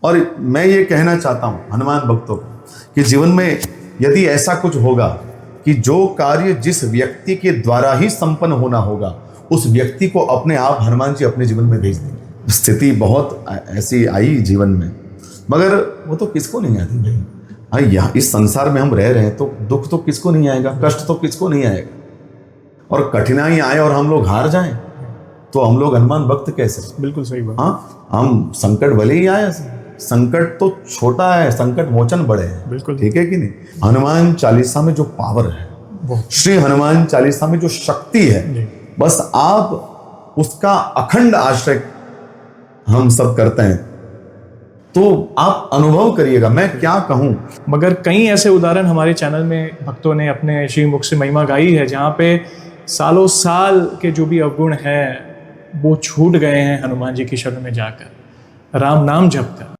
और मैं ये कहना चाहता हूँ हनुमान भक्तों को कि जीवन में यदि ऐसा कुछ होगा कि जो कार्य जिस व्यक्ति के द्वारा ही संपन्न होना होगा उस व्यक्ति को अपने आप हनुमान जी अपने जीवन में भेज देंगे। स्थिति बहुत ऐसी आई जीवन में, मगर वो तो किसको नहीं आती भाई। हाँ, यहाँ इस संसार में हम रह रहे हैं तो दुख तो किसको नहीं आएगा, कष्ट तो किसको नहीं आएगा। और कठिनाई आए और हम लोग हार जाएं तो हम लोग हनुमान भक्त कैसे। बिल्कुल सही बात। हाँ, हम संकट भले ही आए, संकट तो छोटा है, संकट मोचन बड़े हैं। बिल्कुल ठीक है कि नहीं। हनुमान चालीसा में जो पावर है, श्री हनुमान चालीसा में जो शक्ति है, बस आप उसका अखंड आश्रय हम सब करते हैं तो आप अनुभव करिएगा। मैं क्या कहूं, मगर कई ऐसे उदाहरण हमारे चैनल में भक्तों ने अपने श्री मुख से महिमा गाई है जहाँ पे सालों साल के जो भी अवगुण हैं वो छूट गए हैं हनुमान जी की शरण में जाकर, राम नाम जप कर।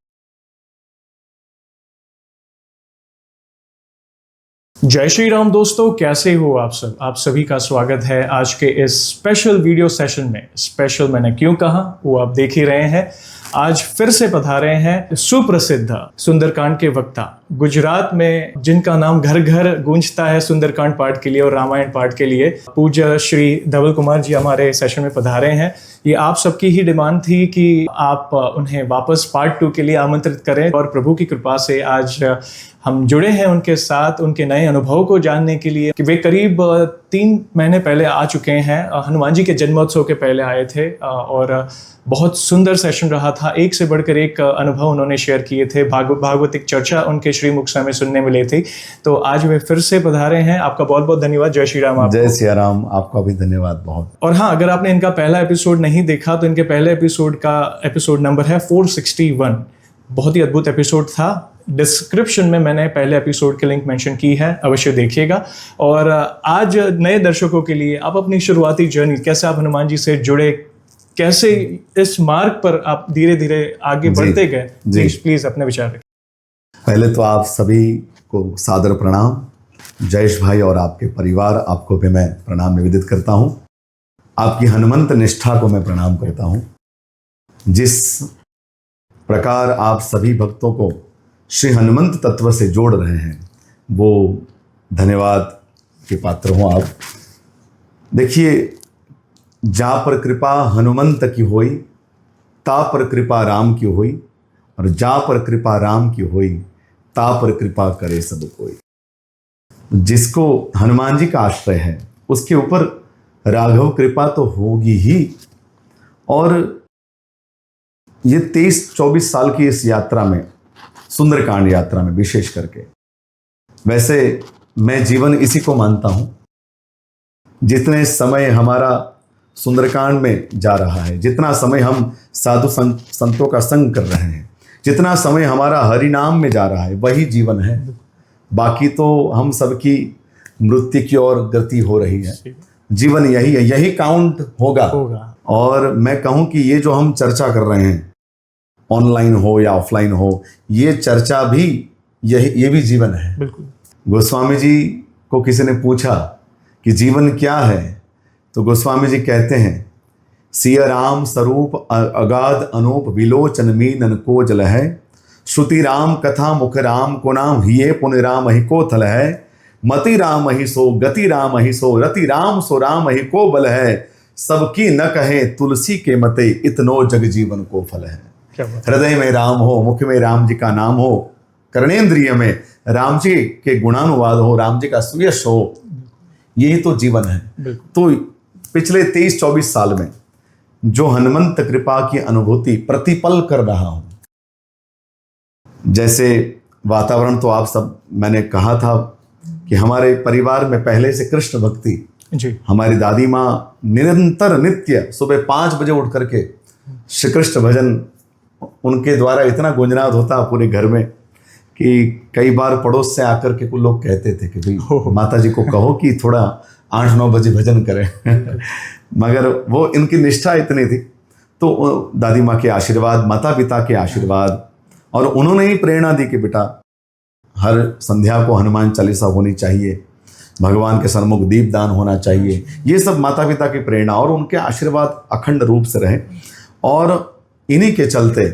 जय श्री राम दोस्तों, कैसे हो आप सब। आप सभी का स्वागत है आज के इस स्पेशल वीडियो सेशन में। स्पेशल मैंने क्यों कहा वो आप देख ही रहे हैं। आज फिर से पधारे हैं सुप्रसिद्ध सुंदरकांड के वक्ता, गुजरात में जिनका नाम घर घर गूंजता है सुंदरकांड पाठ के लिए और रामायण पाठ के लिए, पूज्य श्री धवल कुमार जी हमारे सेशन में पधारे हैं। ये आप सबकी ही डिमांड थी कि आप उन्हें वापस पार्ट 2 के लिए आमंत्रित करें और प्रभु की कृपा से आज हम जुड़े हैं उनके साथ, उनके नए अनुभव को जानने के लिए। कि वे करीब 3 महीने पहले आ चुके हैं, हनुमान जी के जन्मोत्सव के पहले आए थे और बहुत सुंदर सेशन रहा था। एक से बढ़कर एक अनुभव उन्होंने शेयर किए थे, भागवतिक चर्चा उनके श्रीमुख से हमें सुनने मिले थे। तो आज वे फिर से पधारे हैं। आपका बहुत बहुत धन्यवाद। जय श्री राम। जय श्री राम। आपका भी धन्यवाद बहुत। और हाँ, अगर आपने इनका पहला एपिसोड नहीं देखा तो इनके पहले एपिसोड का एपिसोड नंबर है 461। बहुत ही अद्भुत एपिसोड था। डिस्क्रिप्शन में मैंने पहले एपिसोड की लिंक मेंशन की है, अवश्य देखिएगा। और आज नए दर्शकों के लिए आप अपनी शुरुआती जर्नी, कैसे आप हनुमान जी से जुड़े, कैसे इस मार्ग पर आप धीरे धीरे आगे बढ़ते गए, प्लीज अपने विचार रखें। पहले तो आप सभी को सादर प्रणाम। जयेश भाई और आपके परिवार, आपको भी मैं प्रणाम निवेदित करता हूं। आपकी हनुमंत निष्ठा को मैं प्रणाम करता हूं। जिस प्रकार आप सभी भक्तों को श्री हनुमंत तत्व से जोड़ रहे हैं वो धन्यवाद के पात्र हो आप। देखिए, जा पर कृपा हनुमंत की होई, ता पर कृपा राम की होई, और जा पर कृपा राम की होई, ता पर कृपा करे सब कोई। जिसको हनुमान जी का आश्रय है उसके ऊपर राघव कृपा तो होगी ही। और ये 23-24 साल की इस यात्रा में, सुंदरकांड यात्रा में विशेष करके, वैसे मैं जीवन इसी को मानता हूं। जितने समय हमारा सुंदरकांड में जा रहा है, जितना समय हम साधु संतों का संग कर रहे हैं, जितना समय हमारा हरि नाम में जा रहा है, वही जीवन है। बाकी तो हम सबकी मृत्यु की ओर गति हो रही है। जीवन यही है, यही काउंट होगा। और मैं कहूं कि ये जो हम चर्चा कर रहे हैं, ऑनलाइन हो या ऑफलाइन हो, ये चर्चा भी ये भी जीवन है। बिल्कुल। गोस्वामी जी को किसी ने पूछा कि जीवन क्या है, तो गोस्वामी जी कहते हैं, सिय राम स्वरूप अगाध अनूप विलोचन मीनन को जल है, श्रुति राम कथा मुख राम को नाम हिये पुण्य राम ही को थल है, मति राम ही सो गति राम ही सो रति राम सो राम ही को बल है, सबकी न कहे तुलसी के मते इतनो जग जीवन को फल है। हृदय में राम हो, मुख में राम जी का नाम हो, कर्णेंद्रिय में राम जी के गुणानुवाद हो, राम जी का सुयश हो, यही तो जीवन है। तो पिछले 23-24 साल में जो हनुमंत कृपा की अनुभूति प्रतिपल कर रहा हूं, जैसे वातावरण तो आप सब, मैंने कहा था कि हमारे परिवार में पहले से कृष्ण भक्ति जी। हमारी दादी माँ निरंतर नित्य सुबह 5 बजे उठ करके श्री कृष्ण भजन, उनके द्वारा इतना गुंजनाद होता पूरे घर में कि कई बार पड़ोस से आकर के कुछ लोग कहते थे कि भाई माता जी को कहो कि थोड़ा 8-9 बजे भजन करें। मगर वो इनकी निष्ठा इतनी थी। तो दादी माँ के आशीर्वाद, माता पिता के आशीर्वाद, और उन्होंने ही प्रेरणा दी कि बेटा हर संध्या को हनुमान चालीसा होनी चाहिए, भगवान के सन्मुख दीपदान होना चाहिए। ये सब माता पिता की प्रेरणा और उनके आशीर्वाद अखंड रूप से रहे। और इन्हीं के चलते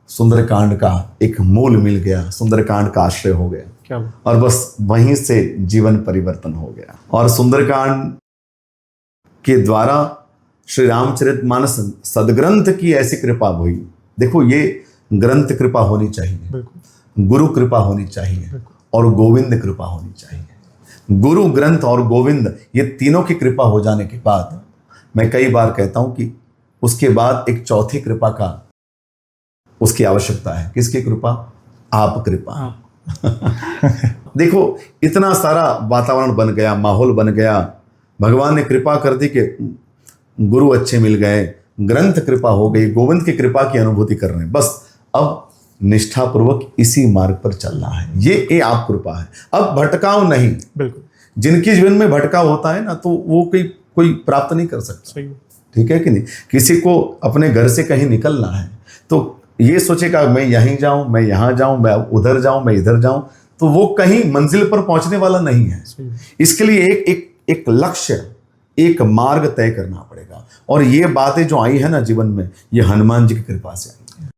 सुंदरकांड का एक मूल मिल गया, सुंदरकांड का आश्रय हो गया क्या बात। और बस वहीं से जीवन परिवर्तन हो गया। और सुंदरकांड के द्वारा श्री रामचरितमानस सदग्रंथ की ऐसी कृपा हुई। देखो, ये ग्रंथ कृपा होनी चाहिए, बिल्कुल गुरु कृपा होनी चाहिए और गोविंद कृपा होनी चाहिए। गुरु, ग्रंथ और गोविंद, ये तीनों की कृपा हो जाने के बाद मैं कई बार कहता हूं कि उसके बाद एक चौथी कृपा का उसकी आवश्यकता है। किसकी कृपा? आप कृपा। देखो, इतना सारा वातावरण बन गया, माहौल बन गया, भगवान ने कृपा कर दी कि गुरु अच्छे मिल गए, ग्रंथ कृपा हो गई, गोविंद की कृपा की अनुभूति कर रहे हैं। बस अब निष्ठापूर्वक इसी मार्ग पर चलना है, ये आप कृपा है। अब भटकाव नहीं। बिल्कुल। जिनके जीवन में भटकाव होता है ना, तो वो कोई प्राप्त नहीं कर सकता। सही। ठीक है कि नहीं? किसी को अपने घर से कहीं निकलना है तो ये सोचेगा मैं यहीं जाऊं, मैं यहां जाऊं, मैं उधर जाऊं, मैं इधर जाऊं, तो वो कहीं मंजिल पर पहुंचने वाला नहीं है। इसके लिए एक लक्ष्य, एक मार्ग तय करना पड़ेगा। और ये बातें जो आई है ना जीवन में, ये हनुमान जी की कृपा से आई है।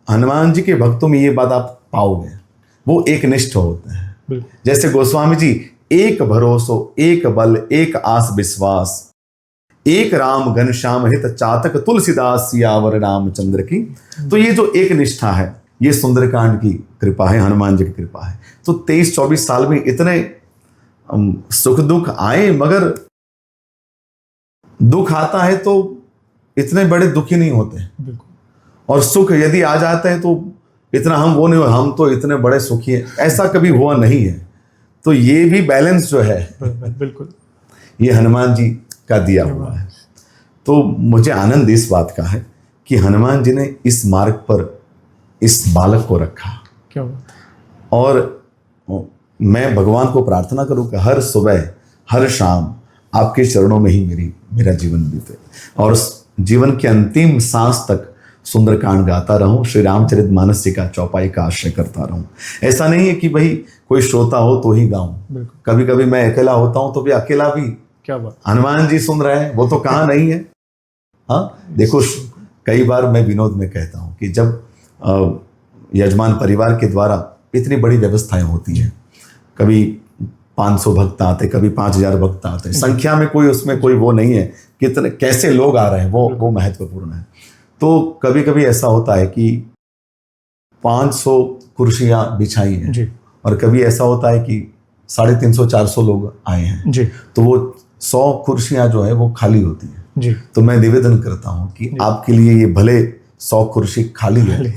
हनुमान जी के भक्तों में ये बात आप पाओगे, वो एक निष्ठ होते हैं। जैसे गोस्वामी जी, एक भरोसो, एक बल, एक आस विश्वास, एक राम घनश्याम हित चातक तुलसीदास सियावर रामचंद्र की। तो ये जो एक निष्ठा है, ये सुंदरकांड की कृपा है, हनुमान जी की कृपा है। तो 23-24 साल में इतने सुख दुख आए, मगर दुख आता है तो इतने बड़े दुखी नहीं होते। और सुख यदि आ जाता है तो इतना हम वो नहीं, हम तो इतने बड़े सुखी हैं, ऐसा कभी हुआ नहीं है। तो ये भी बैलेंस जो है, बिल्कुल, ये हनुमान जी का दिया हुआ है। तो मुझे आनंद इस बात का है कि हनुमान जी ने इस मार्ग पर इस बालक को रखा। क्या और मैं भगवान को प्रार्थना करूं कि हर सुबह हर शाम आपके चरणों में ही मेरा जीवन बीते और जीवन के अंतिम सांस तक सुंदरकांड गाता रहूं, श्री रामचरितमानस जी का चौपाई का आश्रय करता रहूं। ऐसा नहीं है कि भाई कोई श्रोता हो तो ही गाऊं। कभी कभी मैं अकेला होता हूं तो भी अकेला भी क्या बात, हनुमान जी सुन रहे हैं, वो तो कहाँ नहीं है। हाँ, देखो, कई बार मैं विनोद में कहता हूं कि जब यजमान परिवार के द्वारा इतनी बड़ी व्यवस्थाएं होती हैं, कभी 500 भक्त आते, कभी 5000 भक्त आते, संख्या में कोई उसमें कोई वो नहीं है, कितने कैसे लोग आ रहे हैं वो महत्वपूर्ण है। तो कभी कभी ऐसा होता है कि 500 कुर्सियां बिछाई हैं और कभी ऐसा होता है कि 350-400 लोग आए हैं जी, तो वो 100 कुर्सियां जो है वो खाली होती हैं जी। तो मैं निवेदन करता हूं कि आपके लिए ये भले 100 कुर्सी खाली है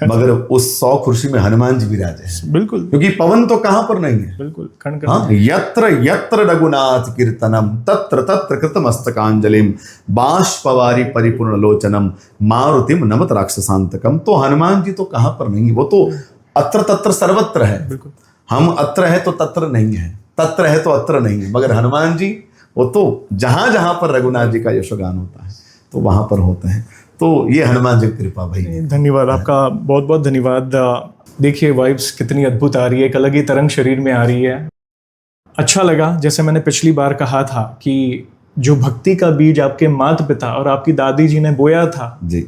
मगर उस 100 कुर्सी में हनुमान जी विराजे हैं। बिल्कुल, क्योंकि पवन तो कहां पर नहीं है। बिल्कुल, हाँ, यत्र यत्र रघुनाथ कीर्तनम तत्र तत्र कृतमस्तकांजलिम बाष्पवारी परिपूर्ण लोचनम मारुतिम नमत राक्षसांतकम। तो हनुमान जी तो कहां पर नहीं है, वो तो अत्र तत्र सर्वत्र है। बिल्कुल, हम अत्र है तो तत्र नहीं है, तत्र है तो अत्र नहीं है, मगर हनुमान जी वो तो जहां जहां पर रघुनाथ जी का यशोगान होता है तो वहां पर होते हैं। तो ये हनुमान जी की कृपा भाई। धन्यवाद आपका, बहुत बहुत धन्यवाद। देखिए वाइब्स कितनी अद्भुत आ रही है, एक अलग ही तरंग शरीर में आ रही है। अच्छा लगा, जैसे मैंने पिछली बार कहा था कि जो भक्ति का बीज आपके माता पिता और आपकी दादी जी ने बोया था जी,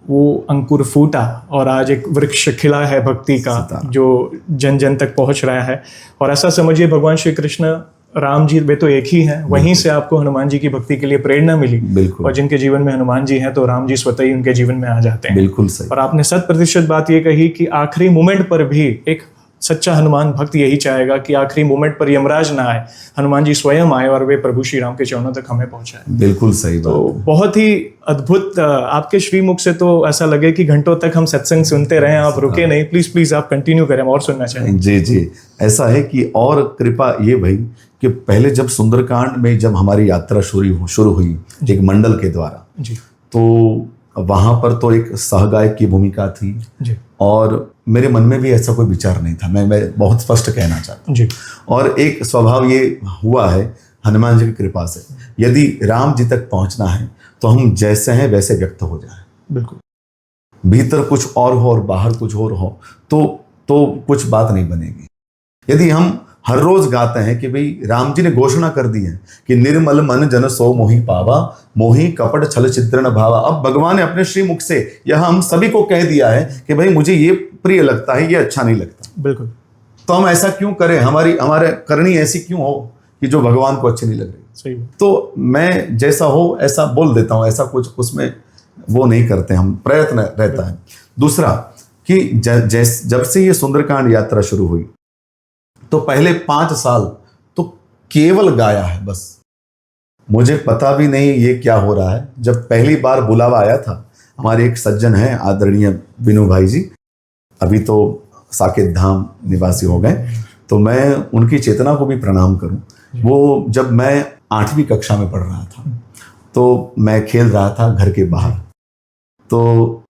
वो अंकुर फूटा और आज एक वृक्ष खिला है भक्ति का, जो जन जन तक पहुंच रहा है। और ऐसा समझिए भगवान श्री कृष्ण राम जी वे तो एक ही हैं, वहीं से आपको हनुमान जी की भक्ति के लिए प्रेरणा मिली। और जिनके जीवन में हनुमान जी हैं तो राम जी स्वतः ही उनके जीवन में आ जाते हैं। बिल्कुल सही। और आपने 100% बात ये कही कि आखिरी मोमेंट पर भी एक सच्चा हनुमान भक्त यही चाहेगा कि आखिरी मोमेंट पर यमराज ना आए, हनुमान जी स्वयं आए और वे प्रभु श्री राम के चरणों तक हमें पहुंचाए। बिल्कुल सही बात। तो बहुत ही अद्भुत, आपके श्रीमुख से तो ऐसा लगे कि घंटों तक हम सत्संग सुनते रहे, आप रुके नहीं। प्लीज आप कंटिन्यू करें, और सुनना चाहिए। जी जी, ऐसा है कि और कृपा ये भाई कि पहले जब सुंदरकांड में जब हमारी यात्रा शुरू हुई एक मंडल के द्वारा जी, तो वहां पर तो एक सहगायक की भूमिका थी जी, और मेरे मन में भी ऐसा कोई विचार नहीं था, मैं बहुत स्पष्ट कहना चाहता हूँ जी। और एक स्वभाव ये हुआ है हनुमान जी की कृपा से, यदि राम जी तक पहुंचना है तो हम जैसे हैं वैसे व्यक्त हो जाएं। बिल्कुल, भीतर कुछ और हो और बाहर कुछ और हो तो कुछ बात नहीं बनेगी। यदि हम हर रोज गाते हैं कि भाई राम जी ने घोषणा कर दी है कि निर्मल मन जन सो मोहि पावा, मोहि कपट छल छिद्र न भावा। अब भगवान ने अपने श्रीमुख से यह हम सभी को कह दिया है कि भाई मुझे ये प्रिय लगता है, ये अच्छा नहीं लगता। बिल्कुल। तो हम ऐसा क्यों करें, हमारे करनी ऐसी क्यों हो कि जो भगवान को अच्छी नहीं लग रही। सही। तो मैं जैसा हो ऐसा बोल देता हूँ, ऐसा कुछ उसमें वो नहीं करते हम, प्रयत्न रहता है। दूसरा कि जब से ये सुंदरकांड यात्रा शुरू हुई तो पहले 5 साल तो केवल गाया है बस। मुझे पता भी नहीं ये क्या हो रहा है। जब पहली बार बुलावा आया था, हमारे एक सज्जन हैं आदरणीय विनू भाई जी, अभी तो साकेत धाम निवासी हो गए, तो मैं उनकी चेतना को भी प्रणाम करूं। वो जब मैं 8वीं कक्षा में पढ़ रहा था तो मैं खेल रहा था घर के बाहर, तो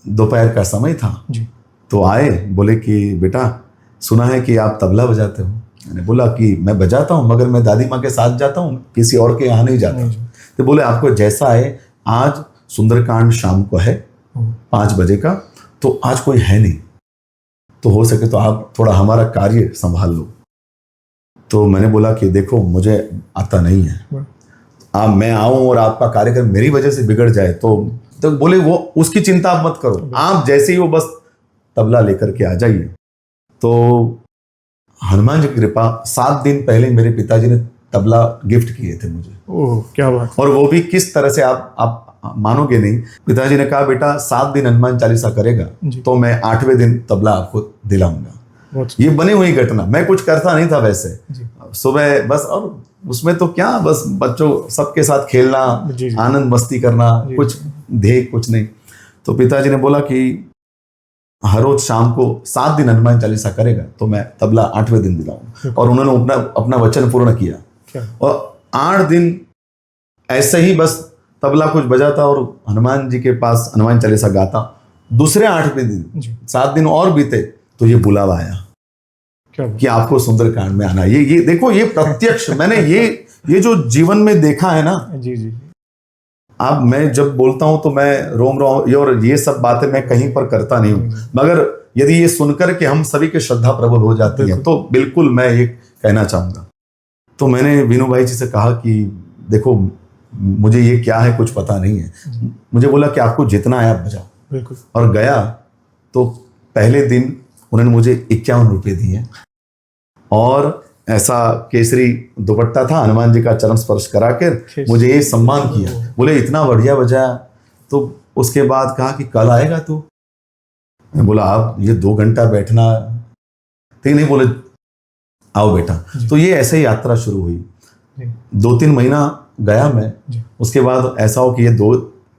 दोपहर का समय था जी। तो आए, बोले कि बेटा सुना है कि आप तबला बजाते हो। मैंने बोला कि मैं बजाता हूँ मगर मैं दादी माँ के साथ जाता हूँ, किसी और के यहाँ नहीं जाता। तो बोले आपको जैसा है, आज सुंदरकांड शाम को है 5 बजे का, तो आज कोई है नहीं, तो हो सके तो आप थोड़ा हमारा कार्य संभाल लो। तो मैंने बोला कि देखो मुझे आता नहीं है, आप मैं आऊं और आपका कार्यक्रम मेरी वजह से बिगड़ जाए तो बोले वो उसकी चिंता आप मत करो, आप जैसे ही वो बस तबला लेकर के आ जाइए। तो हनुमान जी की कृपा, 7 दिन पहले मेरे पिताजी ने तबला गिफ्ट किए थे मुझे। ओह क्या बात। और वो भी किस तरह से आप मानोगे नहीं। पिताजी ने कहा बेटा 7 दिन हनुमान चालीसा करेगा तो मैं 8वें दिन तबला आपको दिलाऊंगा। ये बनी हुई घटना, मैं कुछ करता नहीं था वैसे, सुबह बस, और उसमें तो क्या बस बच्चों सबके साथ खेलना, आनंद मस्ती करना, कुछ ध्येय कुछ नहीं। तो पिताजी ने बोला कि हर रोज शाम को 7 दिन हनुमान चालीसा करेगा तो मैं तबला 8वें दिन दिलाऊंगा। और उन्होंने अपना वचन पूर्ण किया। और 8 दिन ऐसे ही बस तबला कुछ बजाता और हनुमान जी के पास हनुमान चालीसा गाता। दूसरे 8वें दिन 7 दिन और बीते तो ये बुलावा आया कि आपको सुंदरकांड में आना। ये देखो, ये प्रत्यक्ष मैंने ये जो जीवन में देखा है ना। जी। अब मैं जब बोलता हूं तो मैं रोम और ये सब बातें मैं कहीं पर करता नहीं हूं, मगर यदि ये सुनकर के हम सभी के श्रद्धा प्रबल हो जाती है तो बिल्कुल मैं ये कहना चाहूंगा। तो मैंने विनू भाई जी से कहा कि देखो मुझे ये क्या है कुछ पता नहीं है। मुझे बोला कि आपको जितना है आप बजाओ। और गया तो पहले दिन उन्होंने मुझे 51 रुपये दिए और ऐसा केसरी दुपट्टा था, हनुमान जी का चरण स्पर्श करा कर मुझे ये सम्मान किया। बोले इतना बढ़िया बजाया। तो उसके बाद कहा कि कल आएगा तू। मैं बोला आप ये 2 घंटा बैठना, ठीक नहीं। बोले आओ बेटा। तो ये ऐसे ही यात्रा शुरू हुई। 2-3 महीना गया मैं। उसके बाद ऐसा हो कि ये 2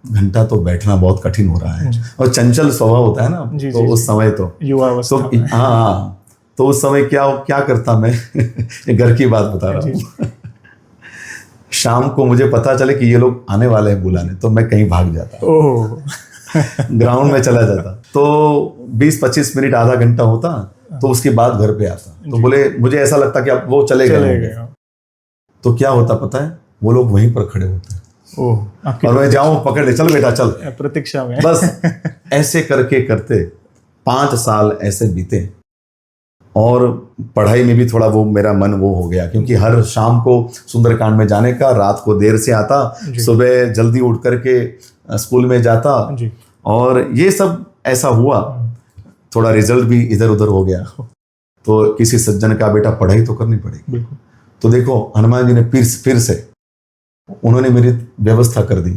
घंटा तो बैठना बहुत कठिन हो रहा है और चंचल स्वभाव होता है ना। तो उस समय तो युवावस्था, हाँ, तो उस समय क्या करता मैं घर की बात बता रहा हूँ। शाम को मुझे पता चले कि ये लोग आने वाले हैं बुलाने, तो मैं कहीं भाग जाता, ग्राउंड में चला जाता। तो 20-25 मिनट आधा घंटा होता, तो उसके बाद घर पे आता। तो बोले मुझे ऐसा लगता कि अब वो चले गए। तो क्या होता पता है, वो लोग वहीं पर खड़े होते हैं और मैं जाऊं पकड़ ले, चल बेटा चल, प्रतीक्षा में। बस ऐसे करके करते 5 साल ऐसे बीते। और पढ़ाई में भी थोड़ा वो मेरा मन वो हो गया, क्योंकि हर शाम को सुंदरकांड में जाने का, रात को देर से आता, सुबह जल्दी उठ करके स्कूल में जाता। और ये सब ऐसा हुआ। थोड़ा रिजल्ट भी इधर उधर हो गया। तो किसी सज्जन का बेटा पढ़ाई तो करनी पड़ेगी। तो देखो हनुमान जी ने फिर से उन्होंने मेरी व्यवस्था कर दी,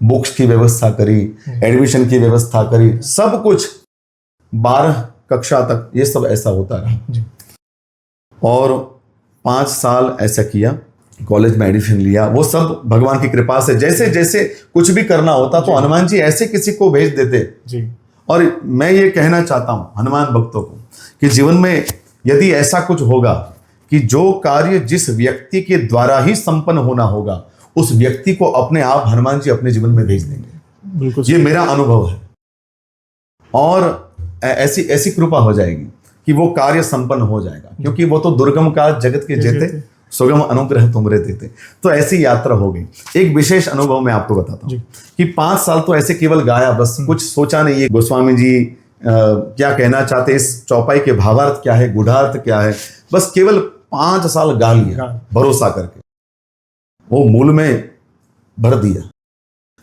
बुक्स की व्यवस्था करी, एडमिशन की व्यवस्था करी, सब कुछ 12 कक्षा तक ये सब ऐसा होता रहा। और 5 साल ऐसा किया, कॉलेज में एडमिशन लिया। वो सब भगवान की कृपा से जैसे जैसे कुछ भी करना होता तो हनुमान जी ऐसे किसी को भेज देते। और मैं ये कहना चाहता हूं हनुमान भक्तों को कि जीवन में यदि ऐसा कुछ होगा कि जो कार्य जिस व्यक्ति के द्वारा ही संपन्न होना होगा, उस व्यक्ति को अपने आप हनुमान जी अपने जीवन में भेज देंगे। ये मेरा अनुभव है। और ऐसी कृपा हो जाएगी कि वो कार्य संपन्न हो जाएगा, क्योंकि वो तो दुर्गम का जगत के जेते, सुगम अनुग्रह तुमरे देते। तो ऐसी यात्रा हो गई। एक विशेष अनुभव मैं आपको बताता हूँ कि 5 साल तो ऐसे केवल गाया, बस कुछ सोचा नहीं है गोस्वामी जी क्या कहना चाहते, इस चौपाई के भावार्थ क्या है, गुढ़ार्थ क्या है, बस केवल 5 साल गा लिया भरोसा करके, वो मूल में भर दिया।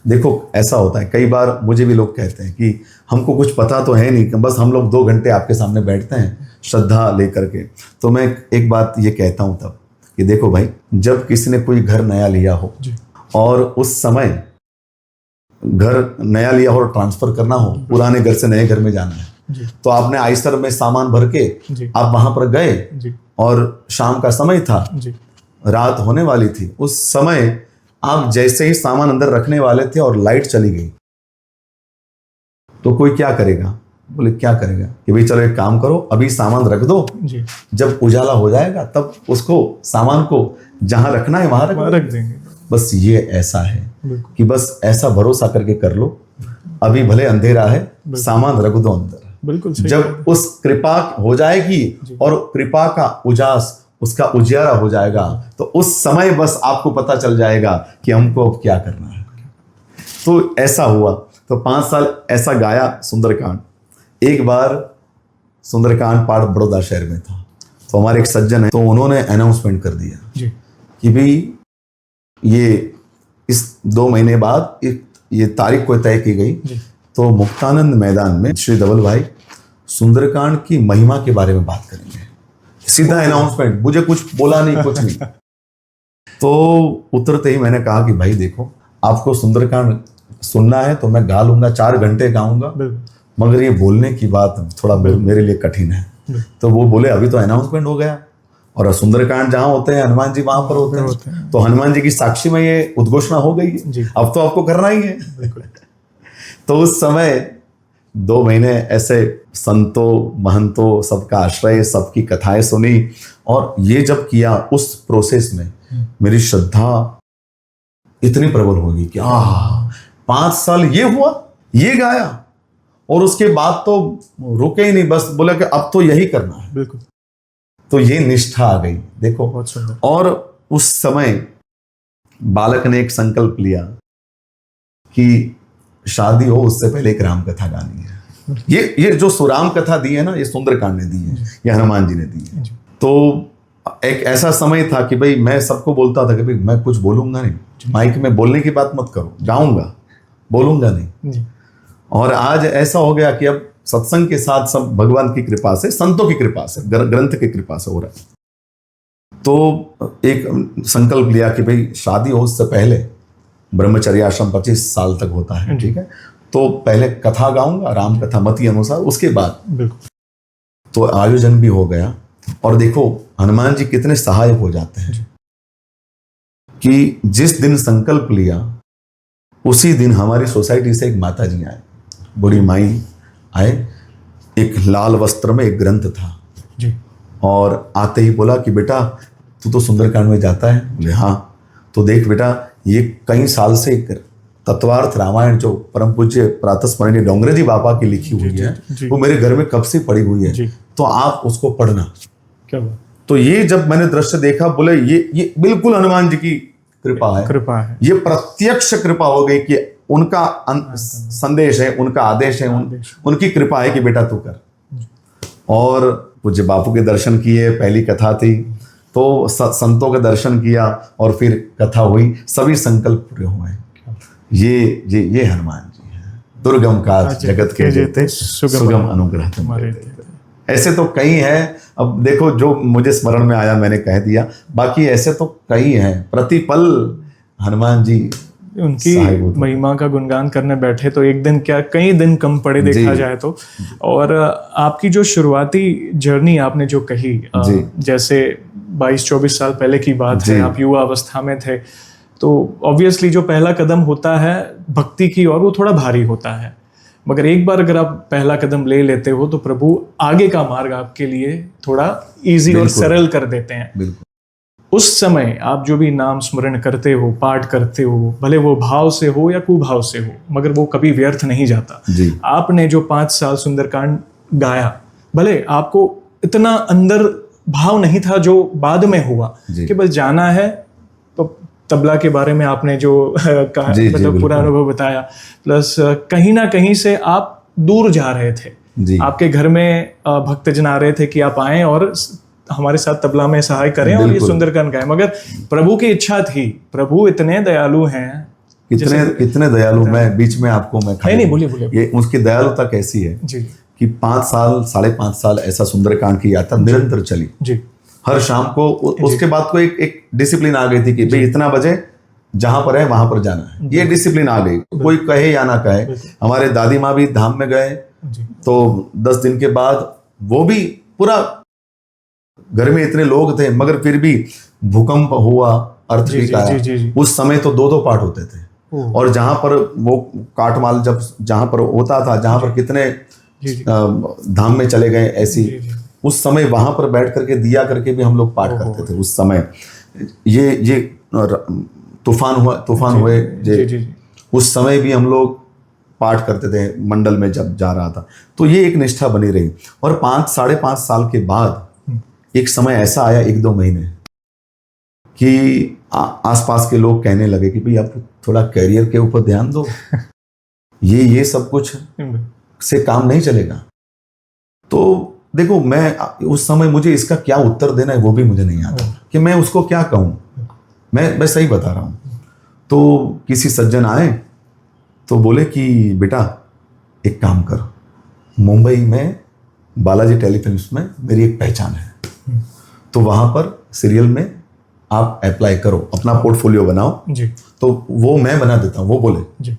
देखो ऐसा होता है, कई बार मुझे भी लोग कहते हैं कि हमको कुछ पता तो है नहीं, कि बस हम लोग 2 घंटे आपके सामने बैठते हैं श्रद्धा लेकर के। तो मैं एक बात ये कहता हूं तब कि देखो भाई, जब किसी ने कोई घर नया लिया हो और उस समय घर नया लिया हो और ट्रांसफर करना हो, पुराने घर से नए घर में जाना है, तो आपने आइसर में सामान भर के आप वहां पर गए और शाम का समय था, रात होने वाली थी। उस समय आप जैसे ही सामान अंदर रखने वाले थे और लाइट चली गई, तो कोई क्या करेगा? बोले क्या करेगा कि भाई चलो एक काम करो, अभी सामान रख दो, जब उजाला हो जाएगा तब उसको सामान को जहां रखना है वहां रख देंगे। बस ये ऐसा है कि बस ऐसा भरोसा करके कर लो, अभी भले अंधेरा है, सामान रख दो अंदर। बिल्कुल। जब उस कृपा हो जाएगी और कृपा का उजास, उसका उजियारा हो जाएगा, तो उस समय बस आपको पता चल जाएगा कि हमको अब क्या करना है। तो ऐसा हुआ। तो 5 साल ऐसा गाया सुंदरकांड। एक बार सुंदरकांड पाठ बड़ौदा शहर में था, तो हमारे एक सज्जन है, तो उन्होंने अनाउंसमेंट कर दिया कि भाई ये इस 2 महीने बाद ये तारीख को तय की गई, तो मुक्तानंद मैदान में श्री धवल भाई सुंदरकांड की महिमा के बारे में बात करेंगे। सीधा अनाउंसमेंट, मुझे कुछ बोला नहीं, कुछ नहीं। तो उतरते ही मैंने कहा कि भाई देखो, आपको सुंदरकांड सुनना है तो मैं गा लूंगा, 4 घंटे गाऊंगा, मगर ये बोलने की बात थोड़ा मेरे लिए कठिन है। तो वो बोले अभी तो अनाउंसमेंट हो गया, और सुंदरकांड जहां होते हैं हनुमान जी वहां पर होते हैं, तो हनुमान जी की साक्षी में ये उद्घोषणा हो गई है, अब तो आपको करना ही है। तो उस समय 2 महीने ऐसे संतों महंतों सबका आश्रय, सबकी कथाएं सुनी, और ये जब किया उस प्रोसेस में मेरी श्रद्धा इतनी प्रबल होगी कि 5 साल ये हुआ, ये गाया, और उसके बाद तो रुके ही नहीं, बस बोले कि अब तो यही करना है। बिल्कुल। तो ये निष्ठा आ गई, देखो। बहुत सुंदर। और उस समय बालक ने एक संकल्प लिया कि शादी हो उससे पहले एक राम कथा गानी है। ये जो सुराम कथा दी है ना, ये सुंदरकांड ने दी है, ये हनुमान जी ने दी है। तो एक ऐसा समय था कि भाई मैं सबको बोलता था कि भाई मैं कुछ बोलूंगा नहीं, माइक में बोलने की बात मत करो, गाऊंगा, बोलूंगा नहीं। और आज ऐसा हो गया कि अब सत्संग के साथ सब भगवान की कृपा से, संतों की कृपा से, ग्रंथ की कृपा से हो रहा है। तो एक संकल्प लिया कि भाई शादी हो उससे पहले ब्रह्मचर्य आश्रम 25 साल तक होता है, ठीक है, तो पहले कथा गाऊंगा राम कथा मति अनुसार, उसके बाद। तो आयोजन भी हो गया। और देखो हनुमान जी कितने सहायक हो जाते हैं कि जिस दिन संकल्प लिया उसी दिन हमारी सोसाइटी से एक माता जी आए, बूढ़ी माई आए, एक लाल वस्त्र में एक ग्रंथ था जी, और आते ही बोला कि बेटा तू तो सुंदरकांड में जाता है? बोले हाँ। तो देख बेटा, ये कई साल से तत्वार्थ रामायण जो परम पूज्य प्रातस्मरणीय डोंगरे जी बाबा की लिखी हुई है, वो मेरे घर में कब से पड़ी हुई है, तो आप उसको पढ़ना। क्या बात। तो ये जब मैंने दृश्य देखा, बोले ये बिल्कुल हनुमान जी की कृपा है, ये प्रत्यक्ष कृपा हो गई कि उनका संदेश है, उनका आदेश है, उनकी कृपा है कि बेटा तू कर। और पूज्य बापू के दर्शन किए, पहली कथा थी, तो संतों के दर्शन किया, और फिर कथा हुई, सभी संकल्प पूरे हुए। ये हनुमान जी है, दुर्गम काज जगत के जेते, सुगम अनुग्रह तुम्हारे। ऐसे तो कई हैं, अब देखो जो मुझे स्मरण में आया मैंने कह दिया, बाकी ऐसे तो कई हैं। प्रतिपल हनुमान जी उनकी महिमा का गुणगान करने बैठे तो एक दिन क्या कई दिन कम पड़े देखा जाए तो। और आपकी जो शुरुआती जर्नी आपने जो कही, जैसे 22-24 साल पहले की बात है, आप युवा अवस्था में थे, तो ऑब्वियसली जो पहला कदम होता है भक्ति की और वो थोड़ा भारी होता है, मगर एक बार अगर आप पहला कदम ले लेते हो तो प्रभु आगे का मार्ग आपके लिए थोड़ा इजी और सरल कर देते हैं। उस समय आप जो भी नाम स्मरण करते हो, पाठ करते हो, भले वो भाव से हो या कुभाव से हो, मगर वो कभी व्यर्थ नहीं जाता। आपने जो 5 साल सुंदरकांड गाया, भले आपको इतना अंदर भाव नहीं था जो बाद में हुआ कि बस जाना है, तो तबला के बारे में आपने जो मतलब पूरा अनुभव बताया, प्लस कहीं ना कहीं से आप दूर जा रहे थे, आपके घर में भक्तजन आ रहे थे कि आप आएं और हमारे साथ तबला में सहाय करें और ये बिल्कुल। सुंदरकांड गाएं। मगर प्रभु की इच्छा थी, प्रभु इतने दयालु हैं। कितने दयालु, मैं बीच में आपको मैं नहीं, बोलिए। ये उसकी दयालुता कैसी है जी कि 5 साल 5.5 साल ऐसा सुंदरकांड की यात्रा निरंतर चली। जी हर शाम को उसके बाद को एक डिसिप्लिन आ गई थी कि भाई इतना बजे जहां पर है वहां पर जाना है। ये डिसिप्लिन आ गई, कोई कहे या ना कहे। हमारे दादी माँ भी धाम में गए जी तो 10 दिन के बाद वो भी पूरा, घर में इतने लोग थे मगर फिर भी भूकंप हुआ, अर्थक्वेक आया। जी। उस समय तो 2-2 पार्ट होते थे। और जहां पर वो काटमाल जब जहां पर होता था, जहां पर कितने धाम में चले गए ऐसी, उस समय वहां पर बैठ करके दिया करके भी हम लोग पाठ करते थे उस समय। ये तूफान हुए उस समय भी हम लोग पाठ करते थे मंडल में जब जा रहा था। तो ये एक निष्ठा बनी रही। और 5-5.5 साल के बाद एक समय ऐसा आया, 1-2 महीने, कि आसपास के लोग कहने लगे कि भाई आप थोड़ा कैरियर के ऊपर ध्यान दो, ये सब कुछ से काम नहीं चलेगा। तो देखो, मैं उस समय मुझे इसका क्या उत्तर देना है वो भी मुझे नहीं आता कि मैं उसको क्या कहूँ। मैं सही बता रहा हूँ। तो किसी सज्जन आए तो बोले कि बेटा एक काम कर, मुंबई में बालाजी टेलीफिल्म्स में मेरी एक पहचान है, तो वहां पर सीरियल में आप अप्लाई करो, अपना पोर्टफोलियो बनाओ जी। तो वो मैं बना देता हूँ। वो बोले जी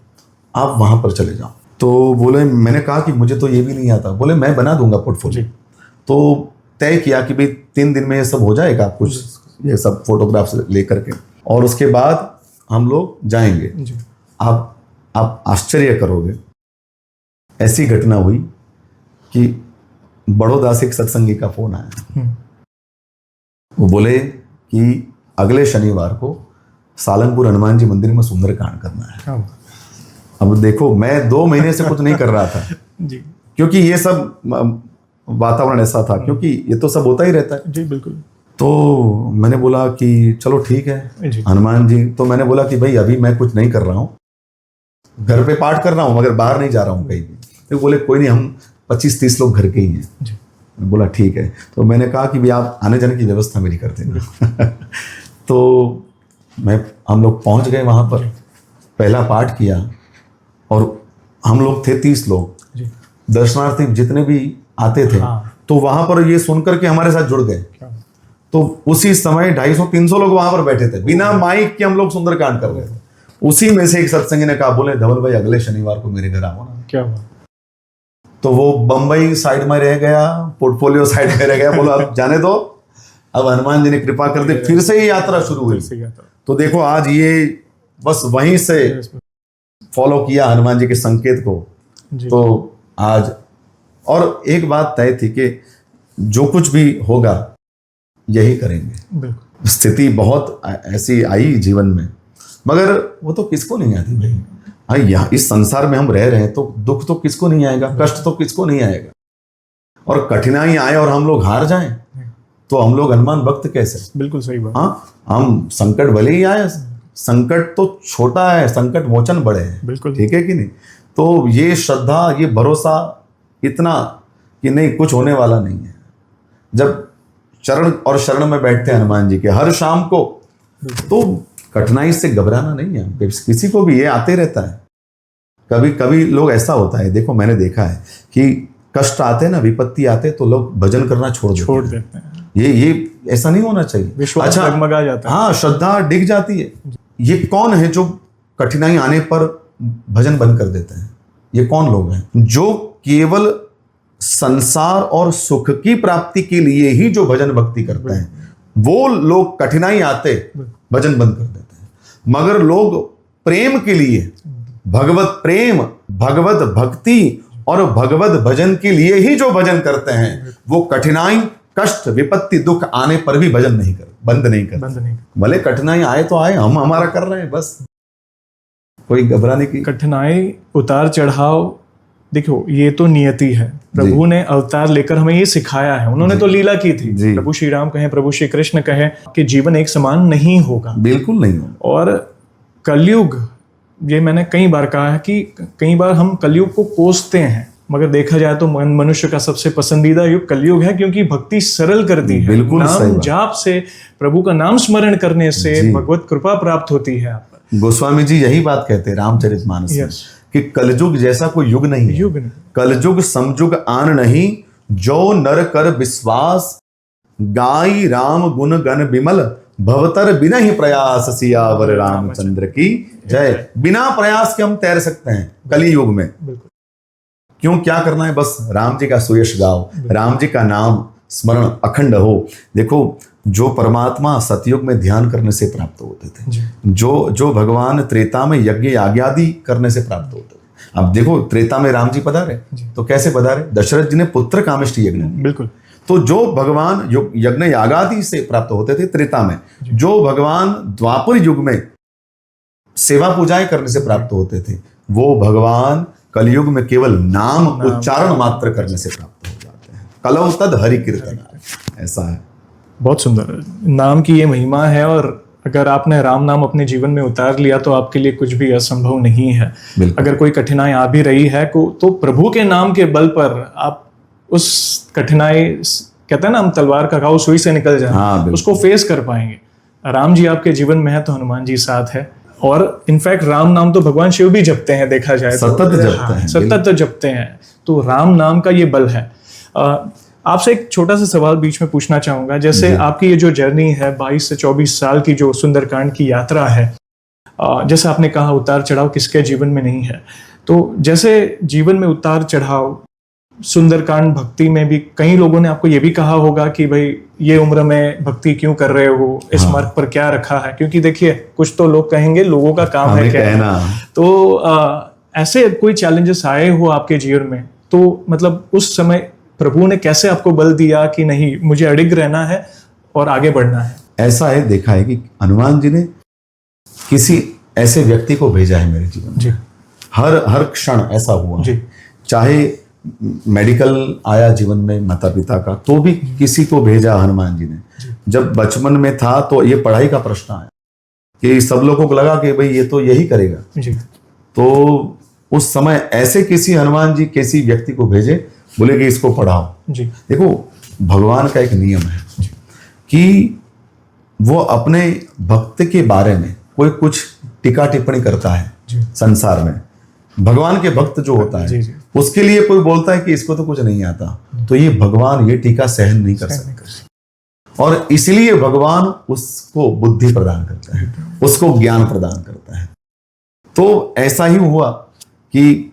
आप वहां पर चले जाओ। तो बोले, मैंने कहा कि मुझे तो ये भी नहीं आता। बोले मैं बना दूंगा पोर्टफोलियो। तो तय किया कि भाई 3 दिन में ये सब हो जाएगा, कुछ ये सब फोटोग्राफ्स लेकर के, और उसके बाद हम लोग जाएंगे। जी। आप आश्चर्य करोगे, ऐसी घटना हुई कि बड़ौदा से एक सत्संगी का फोन आया। वो बोले कि अगले शनिवार को सालंगपुर हनुमान जी मंदिर में सुंदरकांड करना है। अब देखो, मैं 2 महीने से कुछ नहीं कर रहा था जी, क्योंकि ये सब वातावरण ऐसा था, क्योंकि ये तो सब होता ही रहता है। जी बिल्कुल। तो मैंने बोला कि चलो ठीक है हनुमान जी। तो मैंने बोला कि भाई अभी मैं कुछ नहीं कर रहा हूँ, घर पे पाठ कर रहा हूँ मगर बाहर नहीं जा रहा हूँ कहीं भी। तो बोले कोई नहीं, हम 25-30 लोग घर के ही हैं। मैं बोला ठीक है। तो मैंने कहा कि भाई आप आने जाने की व्यवस्था मेरी कर देना। तो हम लोग पहुंच गए वहां पर, पहला पाठ किया और हम लोग थे 30 लोग। दर्शनार्थी जितने भी आते थे तो वहां पर ये सुनकर के हमारे साथ जुड़ गए। तो उसी समय 250-300 लोग वहां पर बैठे थे, बिना माइक के हम लोग सुंदरकांड कर रहे थे। उसी में से एक सत्संगी ने कहा, बोले धवल भाई अगले शनिवार को मेरे घर आओ ना। क्या हुआ? तो वो बंबई साइड में रह गया, पोर्टफोलियो साइड में रह गया। बोला अब जाने दो, अब हनुमान जी ने कृपा कर दी, फिर से ही यात्रा शुरू हुई। तो देखो आज ये बस वहीं से फॉलो किया हनुमान जी के संकेत को। तो आज, और एक बात तय थी कि जो कुछ भी होगा यही करेंगे। स्थिति बहुत ऐसी आई जीवन में, मगर वो तो किसको नहीं आती भाई। हाँ, यहाँ इस संसार में हम रह रहे हैं तो दुख तो किसको नहीं आएगा, कष्ट तो किसको नहीं आएगा। और कठिनाई आए और हम लोग हार जाएं तो हम लोग हनुमान भक्त कैसे? बिल्कुल सही बात। हाँ, हम संकट भले ही आए, संकट तो छोटा है, संकट मोचन बड़े हैं। बिल्कुल ठीक है कि नहीं? तो ये श्रद्धा, ये भरोसा इतना कि नहीं कुछ होने वाला नहीं है। जब चरण और शरण में बैठते हैं हनुमान जी के हर शाम को, तो कठिनाई से घबराना नहीं है। किसी को भी ये आते रहता है। कभी कभी लोग ऐसा होता है, देखो मैंने देखा है कि कष्ट आते हैं ना, विपत्ति आते हैं तो लोग भजन करना छोड़ देते हैं। ये ऐसा नहीं होना चाहिए। विश्वास डगमगा जाता है। हाँ, श्रद्धा डिग जाती है। ये कौन है जो कठिनाई आने पर भजन बंद कर देते हैं? ये कौन लोग हैं जो केवल संसार और सुख की प्राप्ति के लिए ही जो भजन भक्ति करते हैं? वो लोग कठिनाई आते भजन बंद कर देते हैं। मगर लोग प्रेम के लिए, भगवत प्रेम, भगवत भक्ति और भगवत भजन के लिए ही जो भजन करते हैं, वो कठिनाई, कष्ट, विपत्ति, दुख आने पर भी भजन नहीं कर, बंद नहीं कर। भले कठिनाई आए तो आए, हम हमारा कर रहे हैं, बस कोई घबराने की। कठिनाई, उतार चढ़ाव, देखो ये तो नियति है। प्रभु ने अवतार लेकर हमें ये सिखाया है। उन्होंने तो लीला की थी। प्रभु श्री राम कहें, प्रभु श्री कृष्ण कहें कि जीवन एक समान नहीं होगा, बिल्कुल नहीं होगा। और कलयुग, ये मैंने कई बार कहा है कि कई बार हम कलयुग को कोसते हैं, मगर देखा जाए तो मनुष्य का सबसे पसंदीदा युग कलयुग है, क्योंकि भक्ति सरल करती है। बिल्कुल सही नाम बात। जाप से, प्रभु का नाम स्मरण करने से भगवत कृपा प्राप्त होती है आप पर। गोस्वामी जी यही बात कहते हैं रामचरितमानस में कि कलयुग जैसा कोई युग नहीं है। युग नहीं। कलयुग समयुग आन नहीं, जो नर कर विश्वास, गाई राम गुण गण बिमल, भवतर बिना ही प्रयास, सियावर रामचंद्र की जय। बिना प्रयास के हम तैर सकते हैं कली युग में। बिल्कुल। क्यों, क्या करना है, बस राम जी का सुयश गाओ, राम जी का नाम स्मरण अखंड हो। देखो, जो परमात्मा सतयुग में ध्यान करने से प्राप्त होते थे, जो भगवान त्रेता में यज्ञ याज्ञादि करने से प्राप्त होते थे। अब देखो, त्रेता में राम जी पधारे तो कैसे पधारे, दशरथ जी ने पुत्र कामिष्टि यज्ञ। बिल्कुल। तो जो भगवान यज्ञ यागादि से प्राप्त होते थे त्रेता में, जो भगवान द्वापर युग में सेवा पूजाएं करने से प्राप्त होते थे, वो भगवान कलयुग में केवल नाम उच्चारण मात्र करने से प्राप्त हो जाते हैं। कलौ तद हरि कीर्तन, ऐसा है। बहुत सुंदर नाम की ये महिमा है, और अगर आपने राम नाम अपने जीवन में उतार लिया तो आपके लिए कुछ भी असंभव नहीं है। अगर कोई कठिनाई आ भी रही है तो प्रभु के नाम के बल पर आप उस कठिनाई, कहते हैं ना हम तलवार का घाव सुई से निकल जाए, उसको फेस कर पाएंगे। राम जी आपके जीवन में है तो हनुमान जी साथ है। और इनफैक्ट राम नाम तो भगवान शिव भी जपते हैं, देखा जाए तो सतत जपते हैं, सतत जपते हैं। तो राम नाम का ये बल है। आपसे एक छोटा सा सवाल बीच में पूछना चाहूंगा। जैसे आपकी ये जो जर्नी है 22 से 24 साल की, जो सुंदरकांड की यात्रा है, जैसे आपने कहा उतार चढ़ाव किसके जीवन में नहीं है, तो जैसे जीवन में उतार चढ़ाव, सुंदरकांड भक्ति में भी कई लोगों ने आपको ये भी कहा होगा कि भाई ये उम्र में भक्ति क्यों कर रहे हो, इस मार्ग पर क्या रखा है, क्योंकि देखिए कुछ तो लोग कहेंगे, लोगों का काम है कहना। तो ऐसे कोई चैलेंजेस आए हो आपके जीवन में, तो मतलब उस समय प्रभु ने कैसे आपको बल दिया कि नहीं, मुझे अडिग रहना है और आगे बढ़ना है? ऐसा है, देखा है कि हनुमान जी ने किसी ऐसे व्यक्ति को भेजा है मेरे जीवन में। हर क्षण ऐसा हुआ जी। चाहे मेडिकल आया जीवन में माता पिता का, तो भी किसी को भेजा हनुमान जी ने। जब बचपन में था तो ये पढ़ाई का प्रश्न आया कि सब लोगों को लगा कि भाई ये तो यही करेगा जी। तो उस समय ऐसे किसी हनुमान जी किसी व्यक्ति को भेजे, बोले कि इसको पढ़ाओ जी। देखो, भगवान का एक नियम है कि वो अपने भक्त के बारे में कोई कुछ टीका टिप्पणी करता है संसार में। भगवान के भक्त जो होता है उसके लिए कोई बोलता है कि इसको तो कुछ नहीं आता, तो ये भगवान ये टीका सहन नहीं कर सकते, और इसलिए भगवान उसको बुद्धि प्रदान करता है, उसको ज्ञान प्रदान करता है। तो ऐसा ही हुआ कि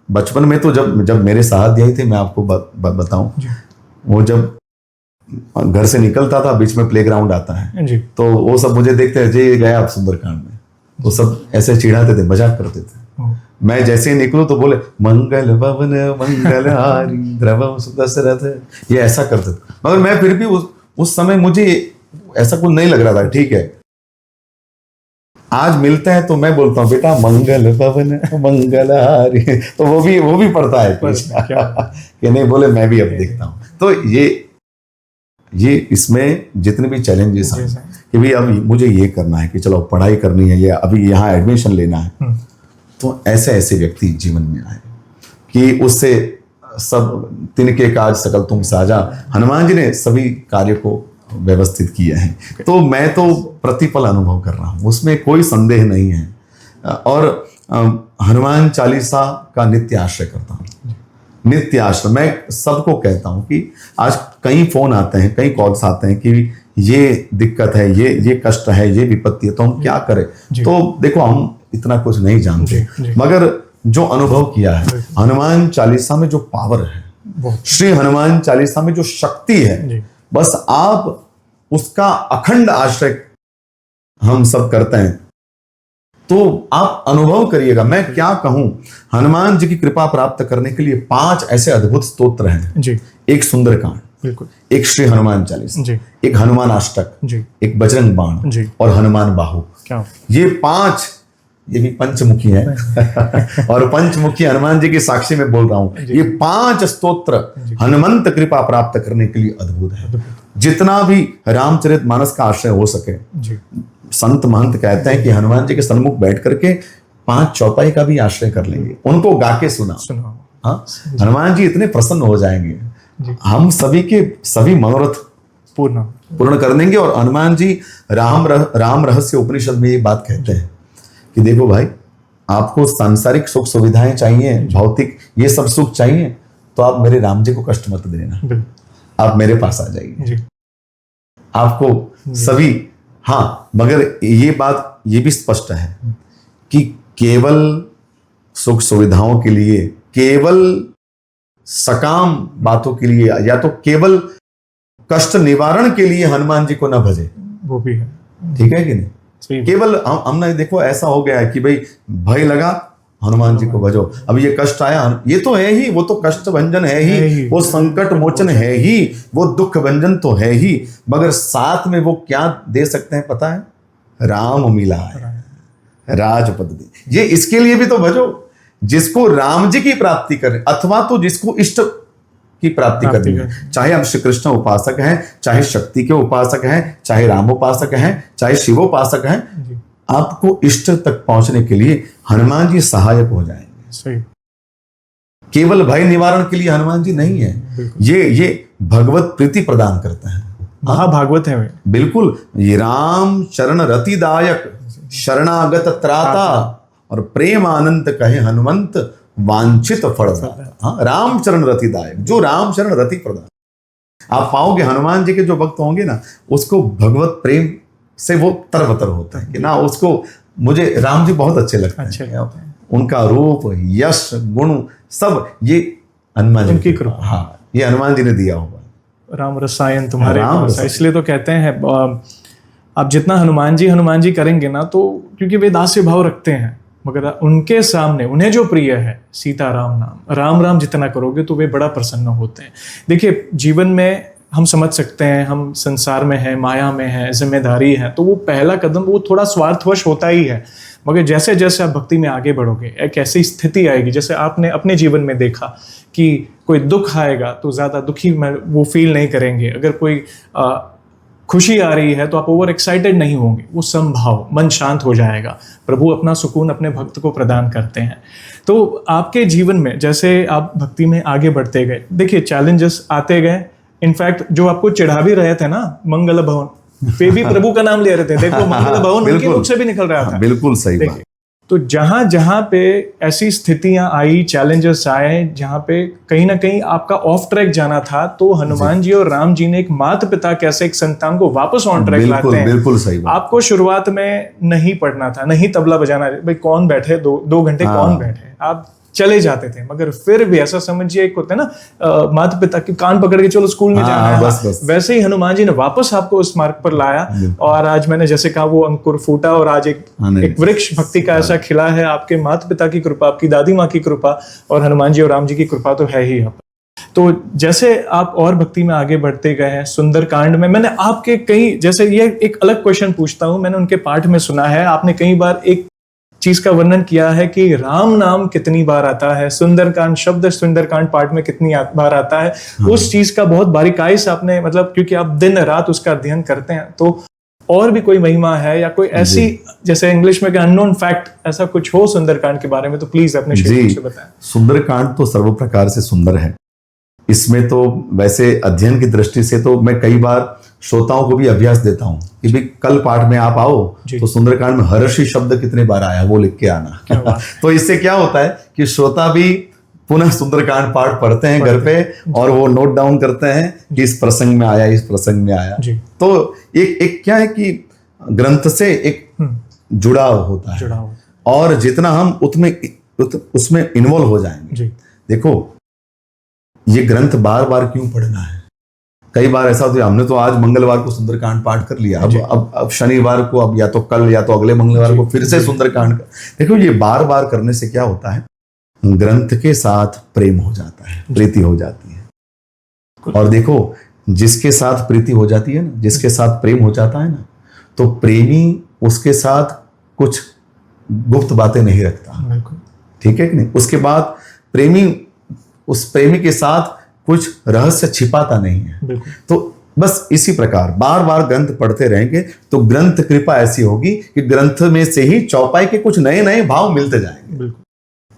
बचपन में तो जब मेरे साहध्यायी थे, मैं आपको बताऊं, वो जब घर से निकलता था, बीच में प्लेग्राउंड आता है जी। तो वो सब मुझे देखते थे, गया आप सुंदरकांड में, वो सब ऐसे चिढ़ाते थे, मजाक करते थे। मैं जैसे ही निकलूं तो बोले मंगल भवन मंगल हारी द्रवम सुदशरथ, ये ऐसा करते थे। मगर मैं फिर भी उस समय मुझे ऐसा कुछ नहीं लग रहा था, ठीक है। आज मिलता है तो मैं बोलता हूँ बेटा मंगल भवन मंगल हारी, तो वो भी पढ़ता है कि नहीं, बोले मैं भी अब देखता हूँ। तो ये इसमें जितने भी चैलेंजेस हैं कि भाई अब मुझे ये करना है कि चलो पढ़ाई करनी है, या अभी यहाँ एडमिशन लेना है, तो ऐसे व्यक्ति जीवन में आए कि उससे सब तिनके काज सकल तुम साजा। हनुमान जी ने सभी कार्य को व्यवस्थित किए हैं। तो मैं तो प्रतिपल अनुभव कर रहा हूँ, उसमें कोई संदेह नहीं है। और हनुमान चालीसा का नित्य आश्रय करता हूँ, नित्य आश्रय। मैं सबको कहता हूँ कि आज कई फोन आते हैं, कई कॉल्स आते हैं कि ये दिक्कत है, ये कष्ट है, ये विपत्ति है, तो हम क्या करें। तो देखो, हम इतना कुछ नहीं जानते, मगर जो अनुभव किया है, हनुमान चालीसा में जो पावर है, श्री हनुमान चालीसा में जो शक्ति है, बस आप उसका अखंड आश्रय हम सब करते हैं तो आप अनुभव करिएगा। मैं क्या कहूं, हनुमान जी की कृपा प्राप्त करने के लिए 5 ऐसे अद्भुत स्तोत्र हैं जी। एक सुंदरकांड, बिल्कुल, एक श्री हनुमान चालीसा, एक हनुमान अष्टक जी, एक बजरंग बाण जी, और हनुमान बाहु। क्या ये 5, ये भी पंचमुखी है और पंचमुखी हनुमान जी की साक्षी में बोल रहा हूं, ये 5 स्तोत्र हनुमंत कृपा प्राप्त करने के लिए अद्भुत है। जितना भी रामचरितमानस का आश्रय हो सके, संत महंत कहते हैं कि हनुमान जी के सन्मुख बैठ करके 5 चौपाई का भी आश्रय कर लेंगे, उनको गा के सुना हाँ, हनुमान जी इतने प्रसन्न हो जाएंगे, जी। हम सभी के सभी मनोरथ पूर्ण कर देंगे। और हनुमान जी राम रहस्य उपनिषद में ये बात कहते हैं कि देखो भाई, आपको सांसारिक सुख सुविधाएं चाहिए, भौतिक ये सब सुख चाहिए, तो आप मेरे राम जी को कष्ट मत देना, आप मेरे पास आ जाइए, आपको सभी। हाँ, मगर ये बात ये भी स्पष्ट है कि केवल सुख सुविधाओं के लिए, केवल सकाम बातों के लिए, या तो केवल कष्ट निवारण के लिए हनुमान जी को न भजे, वो भी है। ठीक है कि नहीं? केवल हमने देखो ऐसा हो गया है कि भाई भय लगा, हनुमान जी को भजो। अब ये कष्ट आया, ये तो है ही, वो तो कष्ट भंजन है ही, वो संकट मोचन है ही, वो दुख भंजन तो है ही, मगर साथ में वो क्या दे सकते हैं पता है? राम मिला है, राजपद दे। ये इसके लिए भी तो भजो, जिसको राम जी की प्राप्ति करें, अथवा तो जिसको इष्ट की प्राप्ति करनी है। चाहे आप श्री कृष्ण उपासक हैं, चाहे शक्ति के उपासक हैं, चाहे राम उपासक हैं, चाहे शिव उपासक हैं, आपको इष्ट तक पहुंचने के लिए हनुमान जी सहायक हो जाएंगे। सही। केवल भय निवारण के लिए हनुमान जी नहीं है, ये भगवत प्रीति प्रदान करते हैं। महाभागवत है वे। बिल्कुल, ये राम शरण रतिदायक, शरणागत त्राता, और प्रेम आनंद कहे हनुमंत, वांछित फलदाता। हाँ, राम चरण रतिदायक, जो राम चरण रति प्रदान। आप पाओगे हनुमान जी के जो भक्त होंगे ना, उसको भगवत प्रेम से वो तरबतर होता है कि ना, उसको मुझे राम जी बहुत अच्छे लगते हैं। उनका रूप, यश, गुण सब ये हनुमान जी की कृपा। हाँ, ये हनुमान जी ने दिया होगा। राम रसायन तुम्हारे पास, इसलिए तो कहते हैं आप जितना हनुमान जी करेंगे ना, तो क्योंकि वे दास्य भाव रखते हैं, मगर उनके सामने उन्हें जो प्रिय है सीता राम नाम, राम राम जितना करोगे तो वे बड़ा प्रसन्न होते हैं। देखिए, जीवन में हम समझ सकते हैं, हम संसार में हैं, माया में हैं, जिम्मेदारी है, तो वो पहला कदम वो थोड़ा स्वार्थवश होता ही है। मगर जैसे जैसे आप भक्ति में आगे बढ़ोगे, एक ऐसी स्थिति आएगी, जैसे आपने अपने जीवन में देखा कि कोई दुख आएगा तो ज़्यादा दुखी वो फील नहीं करेंगे, अगर कोई खुशी आ रही है तो आप ओवर एक्साइटेड नहीं होंगे, वो समभाव, मन शांत हो जाएगा। प्रभु अपना सुकून अपने भक्त को प्रदान करते हैं। तो आपके जीवन में जैसे आप भक्ति में आगे बढ़ते गए, देखिए चैलेंजेस आते गए। इनफैक्ट जो आपको चिढ़ा भी रहे थे ना, मंगल भवन पे भी प्रभु का नाम ले रहे थे, देखो मंगल भवन उनके मुख से भी निकल रहा था। बिल्कुल सही बात। तो जहां जहां पे ऐसी स्थितियां आई, चैलेंजेस आए, जहां पे कहीं ना कहीं आपका ऑफ ट्रैक जाना था, तो हनुमान जी और राम जी ने एक माता पिता कैसे एक संतान को वापस ऑन ट्रैक लाते हैं। बिल्कुल सही बात। आपको शुरुआत में नहीं पढ़ना था, नहीं तबला बजाना, भाई कौन बैठे, दो घंटे कौन बैठे, आप चले जाते थे। मगर फिर भी ऐसा समझिए, एक होता है ना माता पिता के कान पकड़ के चलो स्कूल में जाना है, बस। वैसे ही हनुमान जी ने वापस आपको उस मार्ग पर लाया। और आज मैंने जैसे कहा, वो अंकुर फूटा और आज एक वृक्ष भक्ति का ऐसा खिला है। आपके माता पिता की कृपा, आपकी दादी माँ की कृपा, और हनुमान जी और राम जी की कृपा तो है ही। तो जैसे आप और भक्ति में आगे बढ़ते गए हैं, सुंदरकांड में मैंने आपके कई, जैसे ये एक अलग क्वेश्चन पूछता हूं, मैंने उनके पाठ में सुना है, आपने कई बार एक चीज का वर्णन किया है कि राम नाम कितनी बार आता है, सुंदरकांड शब्द सुंदरकांड पाठ में कितनी बार आता है। उस चीज का बहुत बारीकाई से आपने, मतलब क्योंकि आप दिन रात उसका अध्ययन करते हैं, तो और भी कोई महिमा है या कोई ऐसी, जैसे इंग्लिश में अननोन फैक्ट, ऐसा कुछ हो सुंदरकांड के बारे में, तो प्लीज अपने क्षेत्र से बताएं। सुंदरकांड तो सर्व प्रकार से सुंदर है। इसमें तो वैसे अध्ययन की दृष्टि से तो मैं कई बार श्रोताओं को भी अभ्यास देता हूं कि भाई कल पाठ में आप आओ तो सुंदरकांड में हर्षी शब्द कितने बार आया वो लिख के आना। तो इससे क्या होता है कि श्रोता भी पुनः सुंदरकांड पाठ पढ़ते हैं घर पे, और वो नोट डाउन करते हैं कि इस प्रसंग में आया, इस प्रसंग में आया। तो एक क्या है कि ग्रंथ से एक जुड़ाव होता है, और जितना हम उसमें इन्वॉल्व हो जाएंगे। देखो, ये ग्रंथ बार बार क्यों पढ़ना है? कई बार ऐसा होता है, हमने तो आज मंगलवार को सुंदरकांड पाठ कर लिया, अब शनिवार को, अब या तो कल या तो अगले मंगलवार को फिर से सुंदरकांड का। देखो, ये बार बार करने से क्या होता है, ग्रंथ के साथ प्रेम हो जाता है, प्रीति हो जाती है। और देखो, जिसके साथ प्रीति हो जाती है ना, जिसके साथ प्रेम हो जाता है ना, तो प्रेमी उसके साथ कुछ गुप्त बातें नहीं रखता, ठीक है कि नहीं? उसके बाद प्रेमी उस प्रेमी के साथ कुछ रहस्य छिपाता नहीं है। तो बस इसी प्रकार बार बार ग्रंथ पढ़ते रहेंगे तो ग्रंथ कृपा ऐसी होगी कि ग्रंथ में से ही चौपाई के कुछ नए नए भाव मिलते जाएंगे।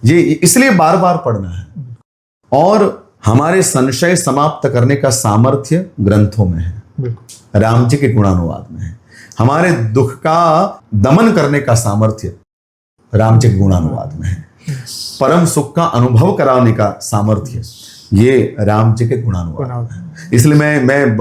ये इसलिए बार बार पढ़ना है। और हमारे संशय समाप्त करने का सामर्थ्य ग्रंथों में है, बिल्कुल। राम जी के गुणानुवाद में है। हमारे दुख का दमन करने का सामर्थ्य राम जी के गुणानुवाद में है। परम सुख का अनुभव कराने का सामर्थ्य ये राम जी के गुणानुवाद में है। इसलिए मैं एक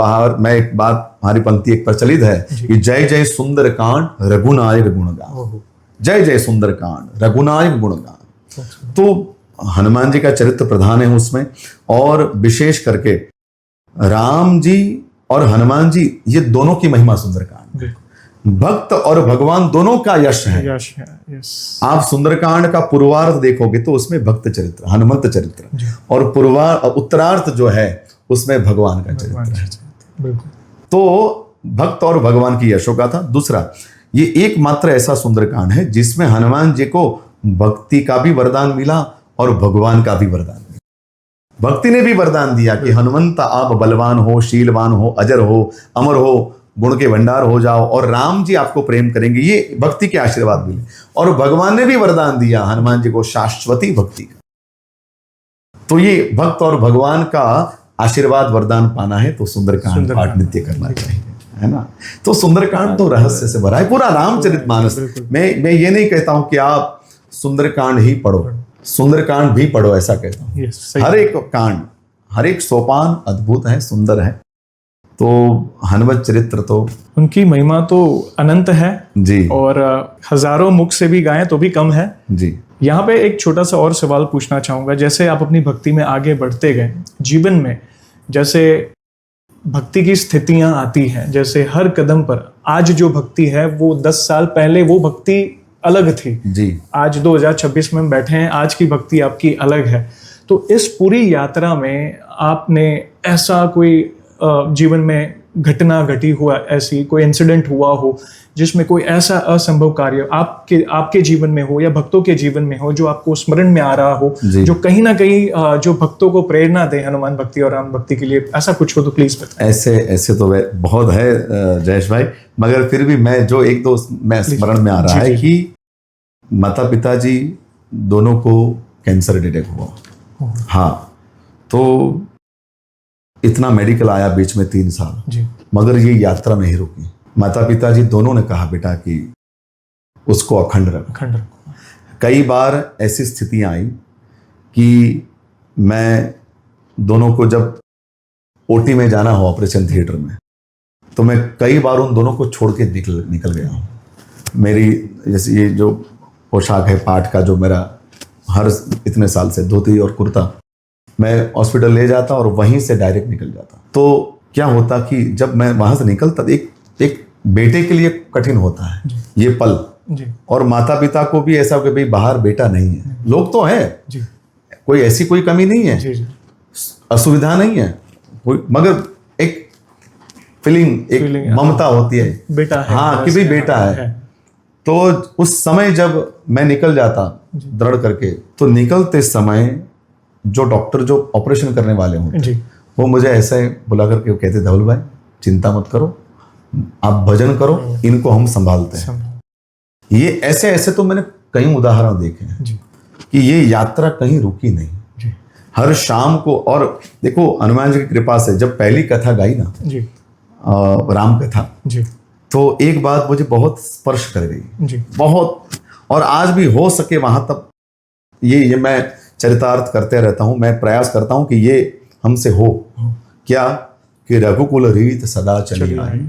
बात, हमारी पंक्ति एक प्रचलित है कि जय जय सुंदर कांड रघुनायक गुणगान, जय जय सुंदर कांड रघुनायक गुणगान। तो हनुमान जी का चरित्र प्रधान है उसमें, और विशेष करके राम जी और हनुमान जी ये दोनों की महिमा सुंदरकांड, भक्त और भगवान दोनों का यश है। आप सुंदरकांड का पूर्वार्ध देखोगे तो उसमें भक्त चरित्र, हनुमंत चरित्र, और उत्तरार्थ जो है उसमें भगवान का चरित्र है। तो भक्त और भगवान की यशों का था। दूसरा, ये एकमात्र ऐसा सुंदरकांड है जिसमें हनुमान जी को भक्ति का भी वरदान मिला और भगवान का भी वरदान मिला। भक्ति ने भी वरदान दिया कि हनुमंत आप बलवान हो, शीलवान हो, अजर हो, अमर हो, गुण के भंडार हो जाओ, और राम जी आपको प्रेम करेंगे। ये भक्ति के आशीर्वाद मिले। और भगवान ने भी वरदान दिया हनुमान जी को शाश्वती भक्ति का। तो ये भक्त और भगवान का आशीर्वाद वरदान पाना है तो सुंदरकांड पाठ नित्य करना चाहिए, है ना। तो सुंदरकांड तो रहस्य से भरा है, पूरा रामचरितमानस। मैं ये नहीं कहता हूं कि आप सुंदरकांड ही पढ़ो, सुंदरकांड भी पढ़ो, ऐसा कहता हूं। हर एक कांड, हर एक सोपान अद्भुत है, सुंदर है। तो हनुमत चरित्र तो उनकी महिमा तो अनंत है जी, और हजारों मुख से भी गाएं तो भी कम है जी। यहाँ पे एक छोटा सा और सवाल पूछना चाहूंगा। जैसे आप अपनी भक्ति में आगे बढ़ते गए जीवन में, जैसे भक्ति की स्थितियां आती हैं, जैसे हर कदम पर, आज जो भक्ति है वो 10 साल पहले वो भक्ति अलग थी जी। आज 2026 में बैठे हैं, आज की भक्ति आपकी अलग है। तो इस पूरी यात्रा में आपने ऐसा कोई जीवन में घटना घटी हुआ, ऐसी कोई इंसिडेंट हुआ हो जिसमें कोई ऐसा असंभव कार्य आपके जीवन में हो या भक्तों के जीवन में हो जो आपको स्मरण में आ रहा हो, जो कहीं ना कहीं जो भक्तों को प्रेरणा दे हनुमान भक्ति और राम भक्ति के लिए, ऐसा कुछ हो तो प्लीज बताएं। ऐसे तो बहुत है जयेश भाई, मगर फिर भी मैं जो एक दो मैं स्मरण में आ रहा है कि माता पिता जी दोनों को कैंसर डिटेक्ट हुआ। हाँ, तो इतना मेडिकल आया बीच में 3 साल, मगर ये यात्रा नहीं रुकी। माता पिता जी दोनों ने कहा बेटा कि उसको अखंड रखो। कई बार ऐसी स्थितियां आई कि मैं दोनों को, जब ओटी में जाना हो ऑपरेशन थिएटर में, तो मैं कई बार उन दोनों को छोड़ के निकल गया हूँ। मेरी जैसे ये जो पोशाक है पाठ का, जो मेरा हर इतने साल से धोती और कुर्ता, मैं हॉस्पिटल ले जाता और वहीं से डायरेक्ट निकल जाता। तो क्या होता कि जब मैं वहां से निकलता, एक बेटे के लिए कठिन होता है ये पल, और माता पिता को भी ऐसा कि भाई बाहर बेटा नहीं है, लोग तो है, कोई ऐसी कोई कमी नहीं है, असुविधा नहीं है कोई, मगर एक फीलिंग, एक ममता होती है, बेटा है, हाँ कि भाई बेटा है। तो उस समय जब मैं निकल जाता दृढ़ करके, तो निकलते समय जो डॉक्टर जो ऑपरेशन करने वाले होते वो मुझे ऐसे बुला करके कहते, धवल भाई चिंता मत करो, आप भजन करो, इनको हम संभालते हैं। ये ऐसे तो मैंने कई उदाहरण देखे हैं कि ये यात्रा कहीं रुकी नहीं, हर शाम को। और देखो हनुमान जी की कृपा से जब पहली कथा गाई ना, राम कथा, तो एक बात मुझे बहुत स्पर्श कर गई, बहुत। और आज भी हो सके वहां तक ये मैं चरितार्थ करते रहता हूं, मैं प्रयास करता हूं कि ये हमसे हो क्या कि रघुकुल रीत सदा चली आई,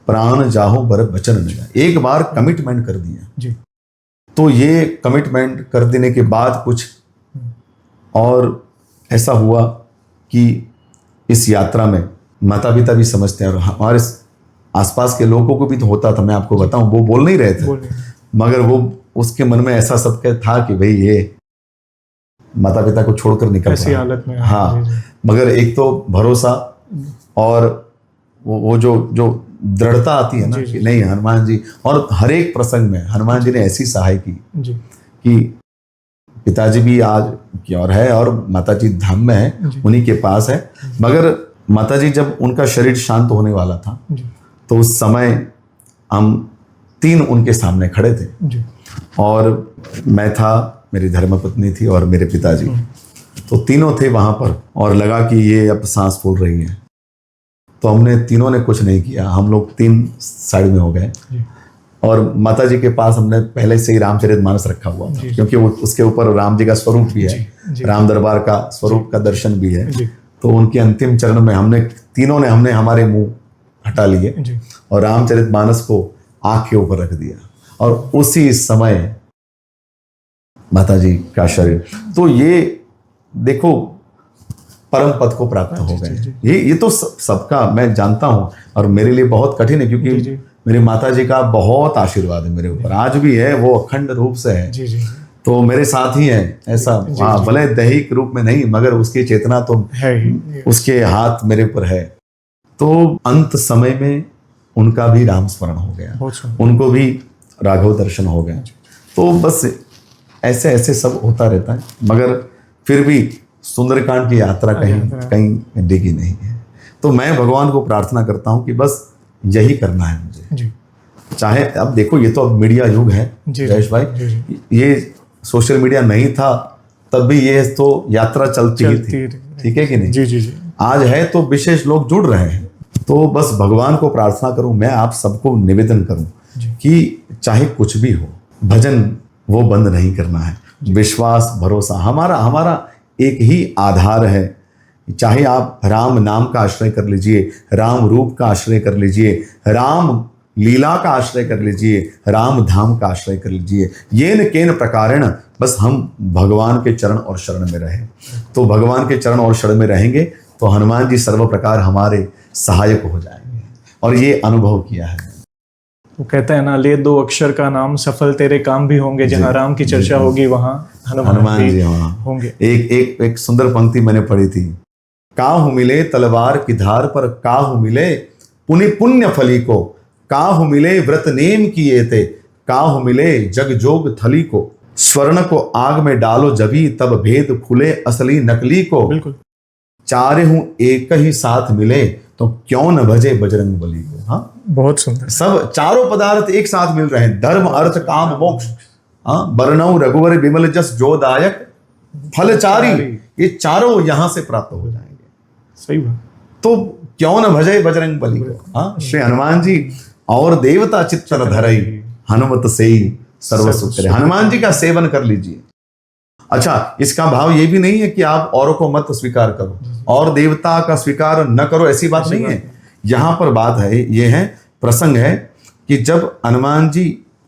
प्राण जाहो बर बचन न जाए। एक बार कमिटमेंट कर दिया तो ये कमिटमेंट कर देने के बाद कुछ और ऐसा हुआ कि इस यात्रा में माता पिता भी समझते हैं और हमारे आसपास के लोगों को भी तो होता था। मैं आपको बताऊं, वो बोल नहीं रहे थे, मगर वो उसके मन में ऐसा सत्य था कि भाई ये माता पिता को छोड़कर निकल ऐसी हालत में। हाँ, मगर एक तो भरोसा और वो जो दृढ़ता आती है ना कि नहीं हनुमान जी, और हर एक प्रसंग में हनुमान जी ने ऐसी सहाय की कि पिताजी भी आज की और है और माता जी धाम में है, उन्हीं के पास है। मगर माता जी जब उनका शरीर शांत होने वाला था तो उस समय हम 3 उनके सामने खड़े थे और मैं था, मेरी धर्मपत्नी थी और मेरे पिताजी। तो तीनों थे वहां पर और लगा कि ये अब सांस फूल रही है, तो हमने तीनों ने कुछ नहीं किया, हम लोग 3 साइड में हो गए और माता जी के पास हमने पहले से ही रामचरितमानस रखा हुआ था, क्योंकि उसके ऊपर राम जी का स्वरूप भी है, राम दरबार का स्वरूप का दर्शन भी है। तो उनके अंतिम चरण में हमने तीनों ने हमारे मुंह हटा लिए और रामचरितमानस को आंख के ऊपर रख दिया और उसी समय माता जी का शरीर, तो ये देखो परम पद को प्राप्त हो गए। ये तो सबका मैं जानता हूं और मेरे लिए बहुत कठिन है, क्योंकि मेरी माता जी का बहुत आशीर्वाद है मेरे ऊपर, आज भी है, वो अखंड रूप से है। तो मेरे साथ ही है ऐसा, हाँ भले दैहिक रूप में नहीं, मगर उसकी चेतना तो है ही, उसके हाथ मेरे ऊपर है। तो अंत समय में उनका भी राम स्मरण हो गया, उनको भी राघव दर्शन हो गया। तो बस ऐसे ऐसे सब होता रहता है, मगर फिर भी सुंदरकांड की यात्रा कहीं डिगी नहीं है। तो मैं भगवान को प्रार्थना करता हूं कि बस यही करना है मुझे। चाहे अब देखो, ये तो अब मीडिया युग है जयेश भाई, ये सोशल मीडिया नहीं था तब भी ये तो यात्रा चलती ही थी, ठीक है कि नहीं? जी। आज है तो विशेष लोग जुड़ रहे हैं। तो बस भगवान को प्रार्थना करूं, मैं आप सबको निवेदन करूं कि चाहे कुछ भी हो, भजन वो बंद नहीं करना है। विश्वास भरोसा हमारा एक ही आधार है। चाहे आप राम नाम का आश्रय कर लीजिए, राम रूप का आश्रय कर लीजिए, राम लीला का आश्रय कर लीजिए, राम धाम का आश्रय कर लीजिए, येन केन प्रकारेण बस हम भगवान के चरण और शरण में रहें। तो भगवान के चरण और शरण में रहेंगे तो हनुमान जी सर्व प्रकार हमारे सहायक हो जाएंगे, और ये अनुभव किया है। वो कहते हैं ना, ले 2 अक्षर का नाम, सफल तेरे काम भी होंगे, जहाँ राम की चर्चा होगी वहाँ हनुमान जी होंगे। एक सुंदर पंक्ति मैंने पढ़ी थी, काहु मिले तलवार की धार पर, काहु मिले पुण्य फली को, काहु मिले व्रत नेम किए थे, काहु मिले जग जोग थली को, स्वर्ण को आग में डालो जभी, तब भेद खुले असली नकली को। बिल्कुल। चारे हूं एक ही साथ मिले, तो क्यों न भजे बजरंग बली को। हाँ, बहुत सुंदर। सब चारों पदार्थ एक साथ मिल रहे हैं, धर्म अर्थ काम मोक्ष। हाँ, बरनऊ रघुवर विमल जस जोदायक फलचारी, ये चारों यहां से प्राप्त हो जाएंगे। सही बात। तो क्यों न भजे बजरंग बली को। हाँ, श्री हनुमान जी और देवता चित्तर धरई, हनुमत से ही सर्व सुख करे। हनुमान जी का सेवन कर लीजिए। अच्छा, इसका भाव ये भी नहीं है कि आप औरों को मत स्वीकार करो और देवता का स्वीकार न करो, ऐसी बात नहीं है। यहां पर बात है, ये है प्रसंग है कि जब हनुमान जी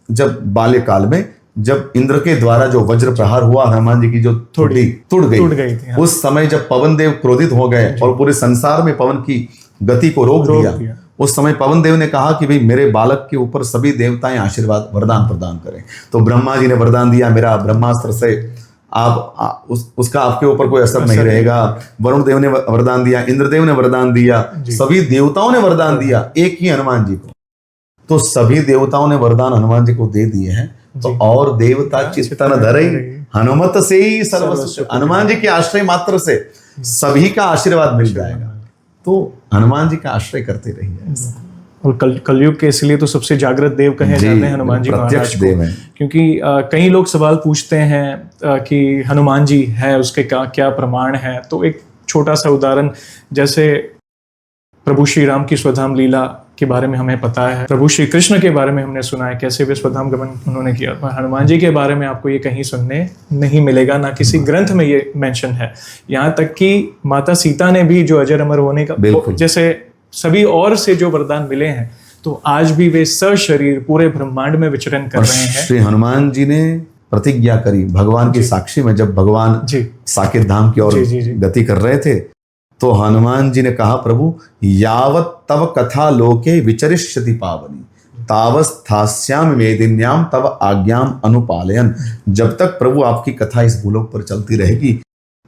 जब बाल्यकाल में जब इंद्र के द्वारा जो वज्र प्रहार हुआ, हनुमान जी की जो थोड़ी टूट गई थी, हाँ। उस समय जब पवन देव क्रोधित हो गए और पूरे संसार में पवन की गति को रोक दिया, उस समय पवन देव ने कहा कि भाई मेरे बालक के ऊपर सभी देवताएं आशीर्वाद वरदान प्रदान करें। तो ब्रह्मा जी ने वरदान दिया, मेरा ब्रह्मास्त्र से उसका आपके ऊपर कोई असर नहीं रहेगा। वरुण देव ने वरदान दिया, इंद्रदेव ने वरदान दिया, सभी देवताओं ने वरदान दिया एक ही हनुमान जी को। तो सभी देवताओं ने वरदान हनुमान जी को दे दिए हैं। तो और देवता चित्तन धरई, हनुमत से ही सर्व सुख। हनुमान जी के आश्रय मात्र से सभी का आशीर्वाद मिल जाएगा। तो हनुमान जी का आश्रय करते रहिए। और कलयुग के इसलिए तो सबसे जागृत देव कहे जाते हैं हनुमान जी महाराज को, क्योंकि कई लोग सवाल पूछते हैं कि हनुमान जी है, उसके क्या प्रमाण है। तो एक छोटा सा उदाहरण, जैसे प्रभु श्री राम की स्वधाम लीला के बारे में हमें पता है, प्रभु श्री कृष्ण के बारे में हमने सुना है कैसे वे स्वधाम गमन उन्होंने किया। हनुमान जी के बारे में आपको ये कहीं सुनने नहीं मिलेगा, ना किसी ग्रंथ में ये मेंशन है। यहाँ तक कि माता सीता ने भी जो अजर अमर होने का, जैसे सभी और से जो वरदान मिले हैं, तो आज भी वे सशरीर पूरे ब्रह्मांड में विचरण कर रहे हैं। श्री हनुमान जी ने प्रतिज्ञा करी भगवान की साक्षी में, जब भगवान साकेत धाम की ओर गति कर रहे थे, तो हनुमान जी ने कहा, प्रभु यावत तव कथा लोके विचरिष्यति पावनी, तावस्थास्याम वेदिन्याम तव आज्ञाम अनुपालयन। जब तक प्रभु आपकी कथा इस भूलोक पर चलती रहेगी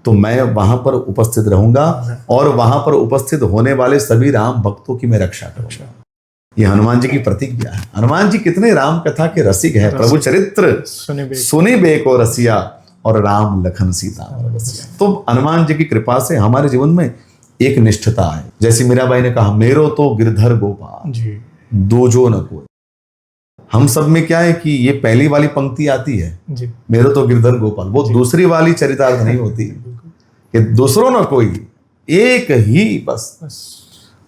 तो मैं वहां पर उपस्थित रहूंगा और वहां पर उपस्थित होने वाले सभी राम भक्तों की मैं रक्षा करूंगा। ये हनुमान जी की प्रतिज्ञा है। हनुमान जी कितने राम कथा के रसिक हैं। प्रभु चरित्र सुने बेको रसिया और राम लखन सीता। तो हनुमान जी की कृपा से हमारे जीवन में एक निष्ठता है। जैसे मीराबाई ने कहा, मेरो तो गिरधर गोपाल दूजो न कोई। हम सब में क्या है कि ये पहली वाली पंक्ति आती है, मेरो तो गिरधर गोपाल, वो दूसरी वाली चरितार्थ नहीं होती। कि दूसरों न कोई, एक ही बस,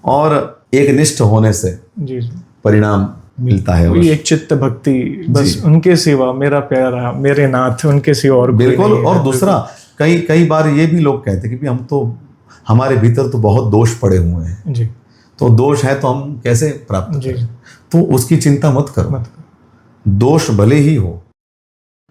और एक निष्ठ होने से जी जी, परिणाम मिलता है। वही एक चित्त भक्ति, बस उनके सिवा, मेरा प्यारा मेरे नाथ, उनके सिवा और कोई बिल्कुल। नहीं है। और दूसरा, कई कई बार ये भी लोग कहते हैं कि हम तो, हमारे भीतर तो बहुत दोष पड़े हुए हैं, जी तो दोष है तो हम कैसे प्राप्त जी, करें? तो उसकी चिंता मत करो, मत दोष भले ही हो,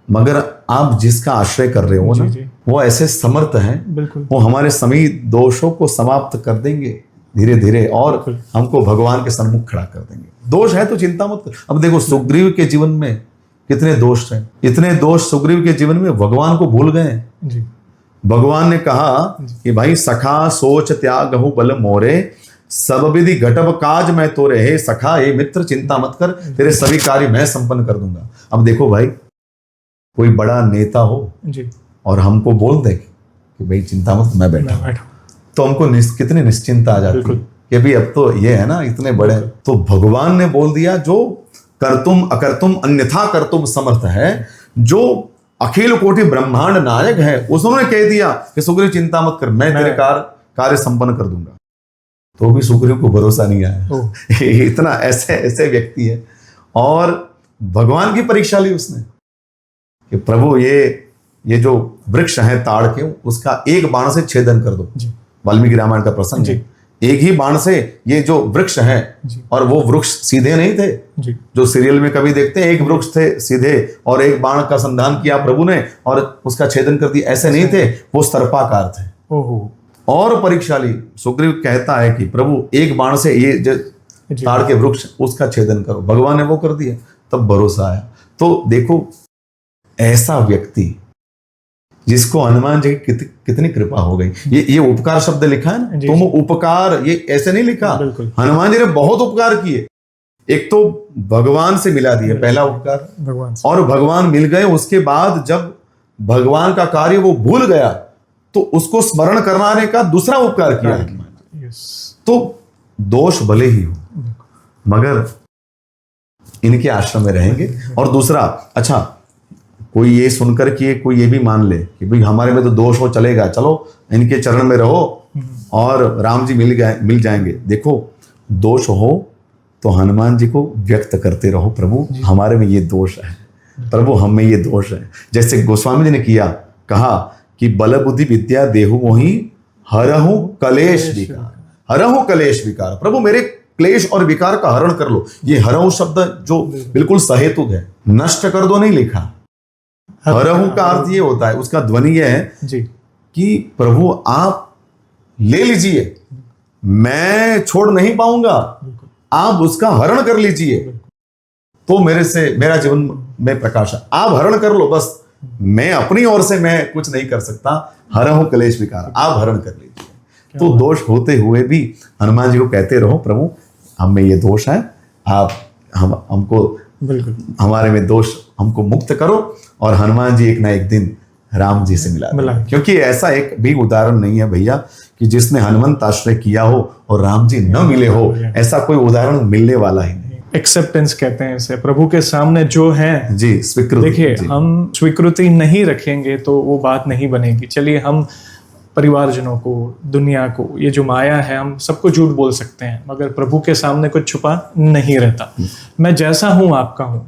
मगर आप जिसका आश्रय कर रहे हो जी ना, जी, वो ऐसे समर्थ हैं, बिल्कुल वो हमारे सभी दोषों को समाप्त कर देंगे धीरे धीरे, और बिल्कुल। हमको भगवान के सन्मुख खड़ा कर देंगे। दोष है तो चिंता मत कर। अब देखो सुग्रीव के जीवन में कितने दोष हैं, इतने दोष सुग्रीव के जीवन में, भगवान को भूल गए हैं। जी, भगवान ने कहा कि भाई सखा सोच त्यागहु बल मोरे, सब विधि घटब काज मैं तोरे, हे सखा हे मित्र चिंता मत कर, तेरे सभी कार्य मैं संपन्न कर दूंगा। अब देखो भाई, कोई बड़ा नेता हो जी, और हमको बोल दे कि भाई चिंता मत, मैं बैठा हूं, बैठो, तो हमको कितनी निश्चिंता आ जाती है बिल्कुल। कि भाई अब तो ये है ना, इतने बड़े। तो भगवान ने बोल दिया, जो करतुम अकर्तुम अन्यथा करतुम समर्थ है, जो अखिल कोटि ब्रह्मांड नायक है, उसने कह दिया कि सुग्रीव चिंता मत कर, मैं तेरे कार्य संपन्न कर दूंगा। तो भी सुग्रीव को भरोसा नहीं आया। इतना ऐसे ऐसे व्यक्ति है, और भगवान की परीक्षा ली उसने कि प्रभु ये जो वृक्ष है ताड़ के, उसका एक बाण से छेदन कर दो। वाल्मीकि रामायण का प्रसंग है। एक ही बाण से ये जो वृक्ष है, और वो वृक्ष सीधे नहीं थे जी, जो सीरियल में कभी देखते हैं, एक वृक्ष थे सीधे और एक बाण का संधान किया प्रभु ने और उसका छेदन कर दिया, ऐसे नहीं थे, वो सर्पाकार थे। ओहो, और परीक्षा ली। सुग्रीव कहता है कि प्रभु एक बाण से ये जो ताड़ के वृक्ष, उसका छेदन करो। भगवान ने वो कर दिया, तब भरोसा आया। तो देखो, ऐसा व्यक्ति जिसको हनुमान जी की कितनी कृपा हो गई। ये उपकार शब्द लिखा है ना, तुम उपकार, ये ऐसे नहीं लिखा। हनुमान जी ने बहुत उपकार किए। एक तो भगवान से मिला दिए, पहला उपकार भगवान, और भगवान मिल गए। उसके बाद जब भगवान का कार्य वो भूल गया, तो उसको स्मरण कराने का दूसरा उपकार किया। तो दोष भले ही हो, मगर इनके आश्रम में रहेंगे। और दूसरा, अच्छा, कोई ये सुनकर कि कोई ये भी मान ले कि भाई हमारे में तो दोष हो, चलेगा, चलो इनके चरण में रहो और राम जी मिल जाएंगे। देखो, दोष हो तो हनुमान जी को व्यक्त करते रहो, प्रभु हमारे में ये दोष है, प्रभु हम में ये दोष है। जैसे गोस्वामी जी ने किया, कहा कि बल बुद्धि विद्या देहु मोहि हरहु कलेश विकार, हरहु कलेश विकार। प्रभु मेरे क्लेश और विकार का हरण कर लो। ये हरहु शब्द जो बिल्कुल सहेतुक है, नष्ट कर दो नहीं लिखा। हरहु का अर्थ ये होता है, उसका ध्वनि ये है जी कि प्रभु आप ले लीजिए, मैं छोड़ नहीं पाऊंगा, आप उसका हरण कर लीजिए, तो मेरा जीवन में प्रकाश है। आप हरण कर लो, बस मैं अपनी ओर से मैं कुछ नहीं कर सकता। हरहु कलेश विकार, आप हरण कर लीजिए। तो दोष होते हुए भी हनुमान जी को कहते रहो, प्रभु हम में ये दोष है, आप हमको बिल्कुल, हमारे में दोष हमको मुक्त करो। और हनुमान जी एक ना एक दिन राम जी से मिला। क्योंकि ऐसा एक भी उदाहरण नहीं है भैया कि जिसने हनुमंत आश्रय किया हो और राम जी न मिले हो। ऐसा कोई उदाहरण मिलने वाला ही नहीं। एक्सेप्टेंस कहते हैं इसे, प्रभु के सामने जो है जी, स्वीकृति। देखिए, हम स्वीकृति नहीं रखेंगे तो वो बात नहीं बनेगी। चलिए, हम परिवारजनों को, दुनिया को, ये जो माया है, हम सबको झूठ बोल सकते हैं, मगर प्रभु के सामने कुछ छुपा नहीं रहता। मैं जैसा हूं आपका हूं।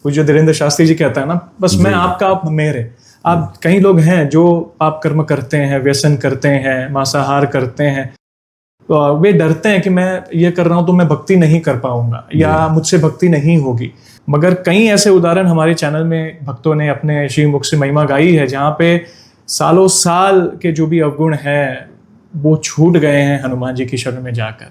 पूज्य धीरेन्द्र शास्त्री जी कहता है ना, बस मैं आपका, आप मेरे। आप, कई लोग हैं जो पाप कर्म करते हैं, व्यसन करते हैं, मांसाहार करते हैं, तो वे डरते हैं कि मैं ये कर रहा हूं तो मैं भक्ति नहीं कर पाऊंगा या मुझसे भक्ति नहीं होगी। मगर कई ऐसे उदाहरण हमारे चैनल में भक्तों ने अपने श्री मुख से महिमा गाई है, जहाँ पे सालों साल के जो भी अवगुण है वो छूट गए हैं हनुमान जी की शरण में जाकर,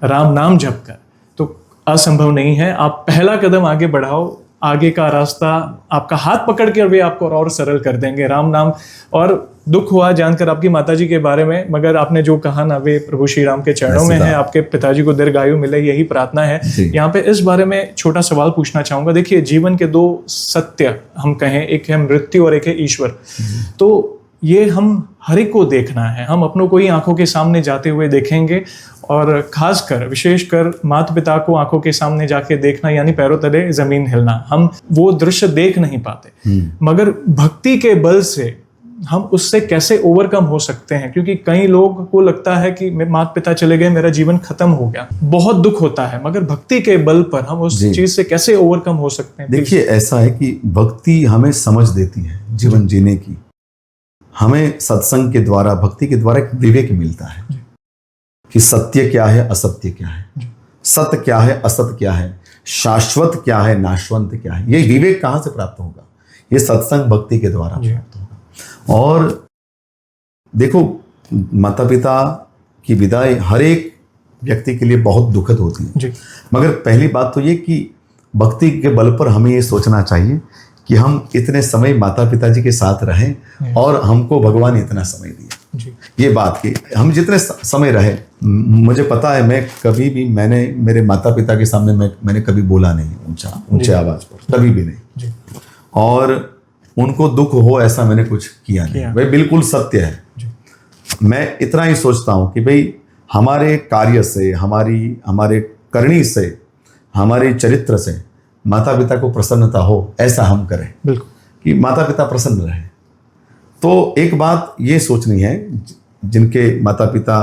राम नाम जप कर। तो असंभव नहीं है। आप पहला कदम आगे बढ़ाओ, आगे का रास्ता आपका हाथ पकड़ के वे आपको और सरल कर देंगे। राम नाम। और दुख हुआ जानकर आपकी माताजी के बारे में, मगर आपने जो कहा ना, वे प्रभु श्री राम के चरणों में है। आपके पिताजी को दीर्घायु मिले, यही प्रार्थना है। यहाँ पे इस बारे में छोटा सवाल पूछना चाहूंगा। देखिए, जीवन के दो सत्य हम कहें, एक है मृत्यु और एक है ईश्वर। तो ये हम हर एक को देखना है। हम अपनों को ही आंखों के सामने जाते हुए देखेंगे, और खासकर विशेषकर माता पिता को आंखों के सामने जाके देखना, यानी पैरों तले जमीन हिलना। हम वो दृश्य देख नहीं पाते, मगर भक्ति के बल से हम उससे कैसे ओवरकम हो सकते हैं, क्योंकि कई लोग को लगता है कि मेरे माता पिता चले गए, मेरा जीवन खत्म हो गया, बहुत दुख होता है, मगर भक्ति के बल पर हम उस चीज से कैसे ओवरकम हो सकते हैं? देखिए, ऐसा है कि भक्ति हमें समझ देती है जीवन जीने की। हमें सत्संग के द्वारा, भक्ति के द्वारा एक विवेक मिलता है कि सत्य क्या है, असत्य क्या है, सत्य क्या है, असत्य क्या है, शाश्वत क्या है, नाशवंत क्या है। ये विवेक कहाँ से प्राप्त होगा? ये सत्संग भक्ति के द्वारा प्राप्त होगा। और देखो, माता पिता की विदाई हर एक व्यक्ति के लिए बहुत दुखद होती है जी। मगर पहली बात तो ये कि भक्ति के बल पर हमें ये सोचना चाहिए कि हम इतने समय माता पिताजी के साथ रहें और हमको भगवान इतना समय दिया। ये बात कि हम जितने समय रहे, मुझे पता है, मैं कभी भी मैंने मेरे माता पिता के सामने मैंने कभी बोला नहीं ऊंचे आवाज पर, कभी भी नहीं। और उनको दुख हो ऐसा मैंने कुछ किया नहीं। वह बिल्कुल सत्य है। मैं इतना ही सोचता हूं कि भाई हमारे कार्य से, हमारे करनी से, हमारे चरित्र से माता पिता को प्रसन्नता हो, ऐसा हम करें। बिल्कुल, कि माता पिता प्रसन्न रहे। तो एक बात ये सोचनी है, जिनके माता पिता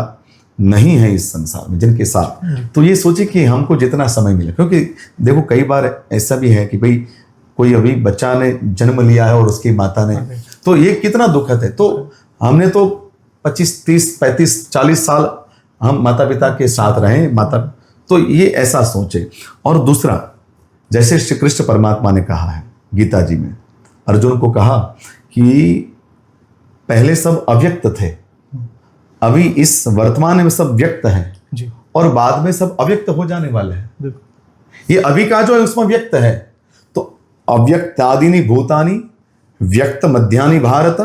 नहीं है इस संसार में, जिनके साथ, तो ये सोचे कि हमको जितना समय मिले। क्योंकि देखो, कई बार ऐसा भी है कि भाई कोई अभी बच्चा ने जन्म लिया है और उसकी माता ने, तो ये कितना दुखद है। तो हमने तो 25, 30, 35, 40 साल हम माता पिता के साथ रहें, तो ये ऐसा सोचे। और दूसरा, जैसे श्री कृष्ण परमात्मा ने कहा है गीता जी में, अर्जुन को कहा कि पहले सब अव्यक्त थे, अभी इस वर्तमान में सब व्यक्त है और बाद में सब अव्यक्त हो जाने वाले हैं। ये अभी का जो है उसमें व्यक्त है। तो अव्यक्तादीनि भूतानि व्यक्त मध्यानि भारत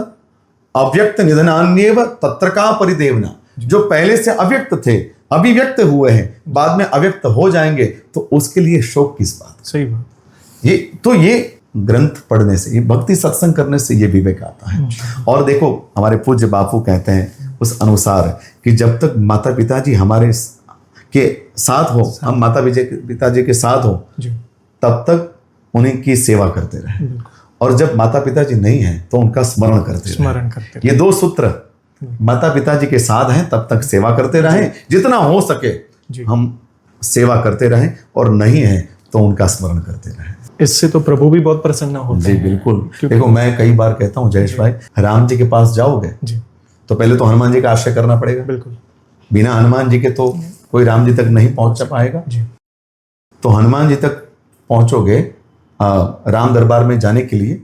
अव्यक्त निधनान्येव तत्र का परिदेवना। जो पहले से अव्यक्त थे अभी व्यक्त हुए हैं, बाद में अव्यक्त हो जाएंगे, तो उसके लिए शोक किस बात? सही बात। ये ग्रंथ पढ़ने से, ये भक्ति सत्संग करने से ये विवेक आता है। और देखो, हमारे पूज्य बापू कहते हैं उस अनुसार कि जब तक माता पिताजी हमारे के साथ हो, हम माता पिताजी के साथ हो, तब तक उन्हीं की सेवा करते रहे। और जब माता पिताजी नहीं हैं तो उनका स्मरण करते रहे। ये दो सूत्र, माता पिताजी के साथ हैं तब तक सेवा करते रहें, जितना हो सके हम सेवा करते रहें, और नहीं है तो उनका स्मरण करते रहें। इससे तो प्रभु भी बहुत प्रसन्न होते हैं। जी बिल्कुल। देखो, मैं कई बार कहता हूँ जयेश भाई, राम जी के पास जाओगे तो पहले तो हनुमान जी का आश्रय करना पड़ेगा। बिल्कुल, बिना हनुमान जी के तो कोई राम जी तक नहीं पहुंच पाएगा। तो हनुमान जी तक पहुंचोगे राम दरबार में जाने के लिए,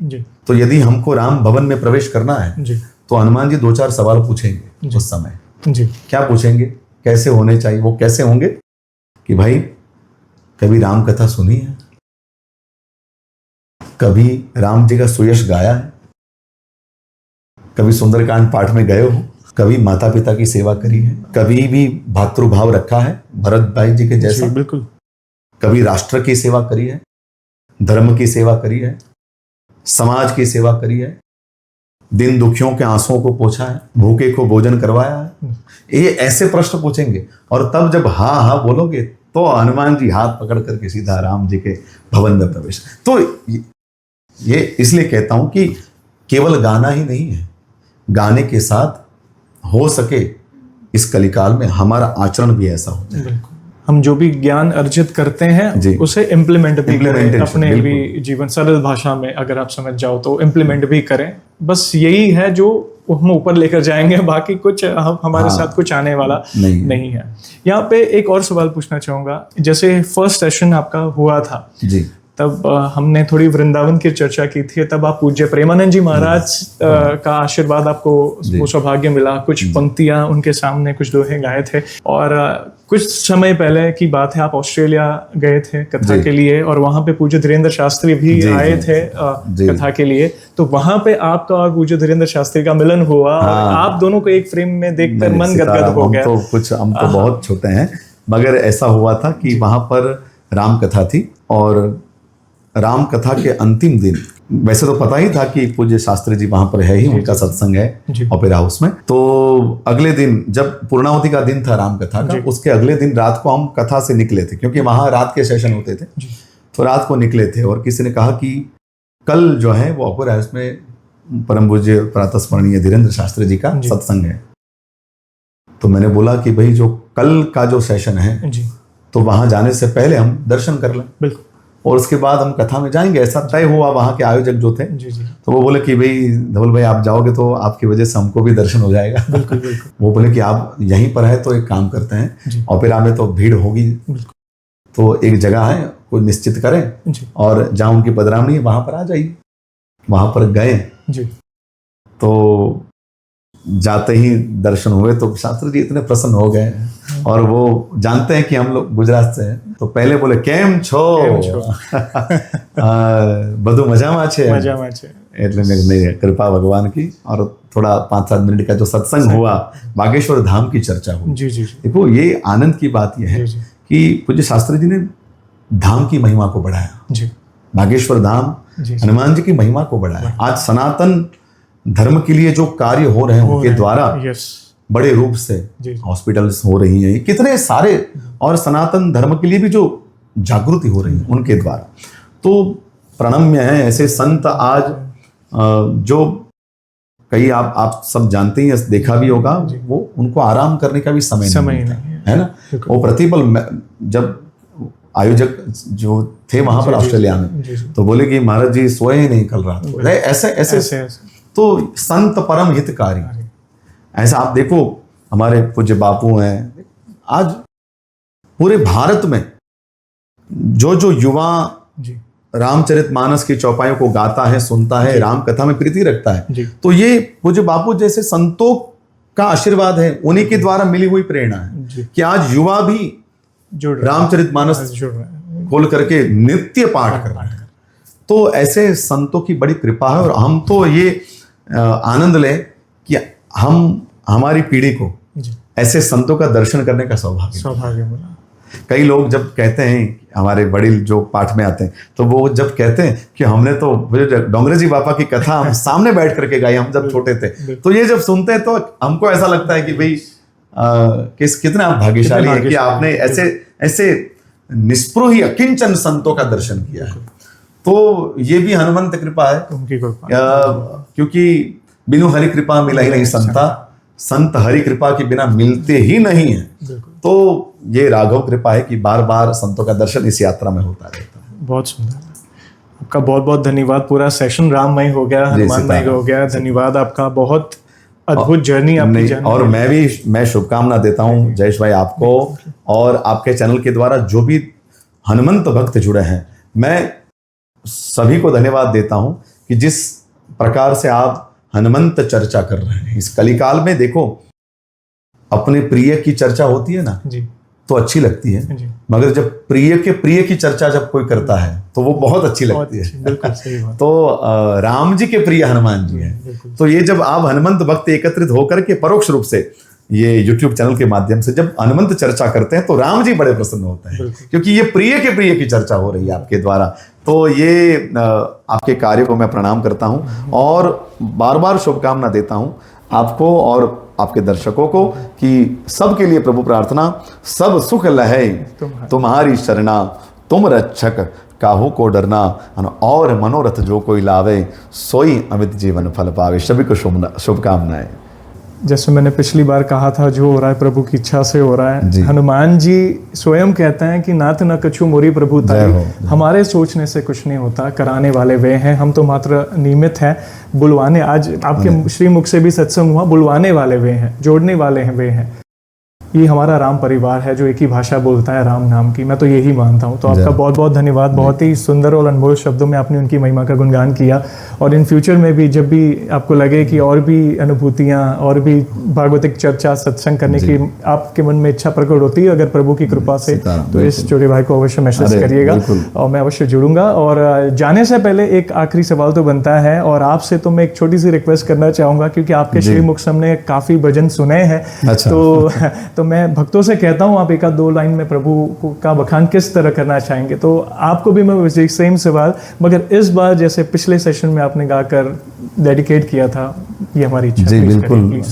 तो यदि हमको राम भवन में प्रवेश करना है तो हनुमान जी 2-4 सवाल पूछेंगे उस समय। क्या पूछेंगे? कैसे होने चाहिए? वो कैसे होंगे कि भाई कभी राम कथा सुनी है, कभी राम जी का सुयश गाया है, कभी सुंदरकांड पाठ में गए हो, कभी माता पिता की सेवा करी है, कभी भी भातृभाव रखा है भरत भाई जी के जैसा, बिल्कुल, कभी राष्ट्र की सेवा करी है, धर्म की सेवा करी है, समाज की सेवा करी है, दिन दुखियों के आंसुओं को पोंछा है, भूखे को भोजन करवाया है। ये ऐसे प्रश्न पूछेंगे, और तब जब हाँ हाँ बोलोगे तो हनुमान जी हाथ पकड़ करके सीधा राम जी के भवन में प्रवेश। तो ये इसलिए कहता हूं कि केवल गाना ही नहीं है, गाने के साथ हो सके इस कलिकाल में हमारा आचरण भी ऐसा हो जाए। हम जो भी ज्ञान अर्जित करते हैं उसे इम्प्लीमेंट भी करें अपने भी जीवन, सरल भाषा में अगर आप समझ जाओ तो इम्प्लीमेंट भी करें। बस यही है जो हम ऊपर लेकर जाएंगे, बाकी कुछ हमारे साथ कुछ आने वाला नहीं है। यहाँ पे एक और सवाल पूछना चाहूंगा, जैसे फर्स्ट सेशन आपका हुआ था जी, तब हमने थोड़ी वृंदावन की चर्चा की थी, तब आप पूज्य प्रेमानंद जी महाराज का आशीर्वाद आपको वो सौभाग्य मिला, कुछ पंक्तियां उनके सामने कुछ दोहे गाए थे। और कुछ समय पहले की बात है, आप ऑस्ट्रेलिया गए थे कथा के लिए, और वहां पे पूज्य धीरेन्द्र शास्त्री भी आए थे कथा के लिए। तो वहां पे आपका और पूज्य धीरेन्द्र शास्त्री का मिलन हुआ, और आप दोनों को एक फ्रेम में देखकर मन गदगद हो गया। हम तो बहुत छोटे हैं, मगर ऐसा हुआ था कि वहां पर राम कथा थी, और राम कथा के अंतिम दिन, वैसे तो पता ही था कि पूज्य शास्त्री जी वहां पर है ही, उनका सत्संग है ओपेरा हाउस में। तो अगले दिन जब पूर्णावती का दिन था राम कथा का, उसके अगले दिन रात को हम कथा से निकले थे, क्योंकि वहां रात के सेशन होते थे। तो रात को निकले थे, और किसी ने कहा कि कल जो है वो ओपेरा हाउस में परम पूज्य प्रातस्मरणीय धीरेन्द्र शास्त्री जी का जी। सत्संग है। तो मैंने बोला कि भाई जो कल का जो सेशन है जी तो वहां जाने से पहले हम दर्शन कर लें बिल्कुल। और उसके बाद हम कथा में जाएंगे, ऐसा तय हुआ वहां के आयोजक जो थे। जी जी तो वो बोले कि भाई धवल भाई आप जाओगे तो आपकी वजह से हमको भी दर्शन हो जाएगा। बिल्कुल बिल्कुल वो बोले कि आप यहीं पर है तो एक काम करते जी। हैं, ओपेरा में तो भीड़ होगी, बिल्कुल तो एक जगह है कोई निश्चित करें जी और जहाँ उनकी पधरावनी है वहां पर आ जाइए। वहां पर गए जी तो जाते ही दर्शन हुए तो शास्त्री जी इतने प्रसन्न हो गए और वो जानते हैं कि हम लोग गुजरात से हैं। तो पहले बोले केम छो બધું મજામાં છે મજામાં છે। એટલે મેં नहीं कृपा भगवान की। और थोड़ा 5-7 मिनट का जो सत्संग हुआ, बागेश्वर धाम की चर्चा हुई। जी जी जी देखो ये आनंद की बात यह है जी जी कि पूज्य शास्त्री जी ने धाम की महिमा को बढ़ाया, जी बागेश्वर धाम जी हनुमान जी की महिमा को बढ़ाया। आज सनातन धर्म के लिए जो कार्य हो रहे हैं उनके द्वारा यस बड़े रूप से जी हॉस्पिटल्स हो रही हैं, कितने सारे, और सनातन धर्म के लिए भी जो जागृति हो रही है उनके द्वारा, तो प्रणम्य है ऐसे संत। आज जो कई आप सब जानते ही देखा भी होगा, वो उनको आराम करने का भी समय नहीं मिलता, नहीं है ना। वो प्रतिपल जब आयोजक जो थे वहां पर ऑस्ट्रेलिया में, जी जी तो बोले कि महाराज जी सोए ही नहीं कल रात को। ऐसे ऐसे ऐसे तो संत परम हितकारी, ऐसा आप देखो हमारे पूज्य बापू हैं। आज पूरे भारत में जो युवा जी रामचरितमानस की चौपाइयों को गाता है, सुनता है, राम कथा में प्रीति रखता है, जी तो ये पूज्य बापू जैसे संतों का आशीर्वाद है, उन्हीं के द्वारा मिली हुई प्रेरणा है जी कि आज युवा भी जुड़ रहे रामचरितमानस जुड़ रहे हैं। खोल करके नित्य पाठ कर रहे हैं। तो ऐसे संतों की बड़ी कृपा है और हम तो ये आनंद लें कि हम हमारी पीढ़ी को जी ऐसे संतों का दर्शन करने का सौभाग्य। सौभाग्य मिला। कई लोग जब कहते हैं, हमारे वडील जो पाठ में आते हैं, तो वो जब कहते हैं कि हमने तो डोंगरे जी बापा की कथा हम सामने बैठ करके गाई हम जब छोटे थे, तो ये जब सुनते हैं तो हमको ऐसा लगता है कि भाई कितना आप भाग्यशाली है कि आपने ऐसे ऐसे निष्पृह अकिंचन संतों का दर्शन किया है। तो ये भी हनुमंत कृपा है, उनकी कृपा क्योंकि बिनु हरि कृपा मिला ही नहीं संता, संत हरि कृपा के बिना मिलते ही नहीं है। बिल्कुल। तो ये राघव कृपा है कि बार बार संतों का दर्शन इस यात्रा में होता रहता है। बहुत सुंदर, आपका बहुत बहुत धन्यवाद। पूरा सेशन राममय हो गया, हनुमानमय हो गया। धन्यवाद आपका, बहुत अद्भुत जर्नी आपकी जर्नी। और मैं शुभकामना देता हूँ जयेश भाई आपको और आपके चैनल के द्वारा जो भी हनुमंत भक्त जुड़े हैं, मैं सभी को धन्यवाद देता हूं कि जिस प्रकार से आप हनुमंत चर्चा कर रहे हैं इस कलिकाल में। देखो अपने प्रिय की चर्चा होती है ना जी तो अच्छी लगती है, जी मगर जब प्रिय की चर्चा जब कोई करता है तो वो बहुत अच्छी लगती है। बिल्कुल सही बात। तो राम जी के प्रिय हनुमान जी हैं। तो ये जब आप हनुमंत भक्त एकत्रित होकर के परोक्ष रूप से ये YouTube चैनल के माध्यम से जब हनुमंत चर्चा करते हैं तो राम जी बड़े प्रसन्न होते हैं, क्योंकि ये प्रिय की चर्चा हो रही है आपके द्वारा। तो ये आपके कार्य को मैं प्रणाम करता हूं और बार बार शुभकामना देता हूं आपको और आपके दर्शकों को कि सबके लिए प्रभु प्रार्थना, सब सुख लहे तुम्हारी शरणा, तुम रक्षक काहू को डरना, और मनोरथ जो कोई लावे सोई अमित जीवन फल पावे। सभी को शुभकामनाएं। जैसे मैंने पिछली बार कहा था, जो हो रहा है प्रभु की इच्छा से हो रहा है। हनुमान जी स्वयं कहते हैं कि नाथ न कछु मोरी प्रभु ताई, हमारे सोचने से कुछ नहीं होता, कराने वाले वे हैं, हम तो मात्र निमित्त हैं, बुलवाने। आज आपके श्रीमुख से भी सत्संग हुआ, बुलवाने वाले वे हैं, जोड़ने वाले हैं वे हैं। ये हमारा राम परिवार है जो एक ही भाषा बोलता है, राम नाम की। मैं तो यही मानता हूँ। तो आपका बहुत बहुत धन्यवाद। बहुत ही सुंदर और अनमोल शब्दों में आपने उनकी महिमा का गुणगान किया। और इन फ्यूचर में भी जब भी आपको लगे कि और भी अनुभूतियाँ और भी भागवतिक चर्चा सत्संग करने की आपके मन में इच्छा प्रकट होती है, अगर प्रभु की कृपा से, तो इस छोटे भाई को अवश्य मैसेज करिएगा और मैं अवश्य जुड़ूंगा। और जाने से पहले एक आखिरी सवाल तो बनता है, और आपसे तो मैं एक छोटी सी रिक्वेस्ट करना चाहूँगा, क्योंकि आपके श्रीमुख से हमने काफ़ी भजन सुने हैं। तो मैं भक्तों से कहता हूं, आप एक आध दो लाइन में प्रभु का बखान किस तरह करना चाहेंगे। तो आपको भी मैं सेम सवाल, मगर इस बार जैसे पिछले सेशन में आपने गाकर डेडिकेट किया था, ये हमारी इच्छा। जी बिल्कुल।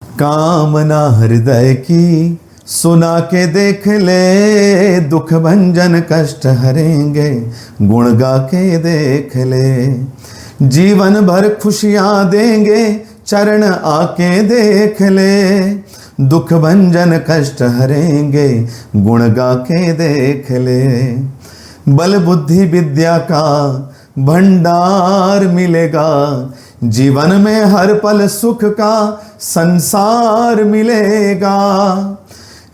कामना हृदय की सुना के देख ले, दुख भंजन कष्ट हरेंगे, गुण गा के देख ले। जीवन भर खुशियां देंगे चरण आके देख ले, दुख भंजन कष्ट हरेंगे गुण गा के देख ले। बल बुद्धि विद्या का भंडार मिलेगा, जीवन में हर पल सुख का संसार मिलेगा।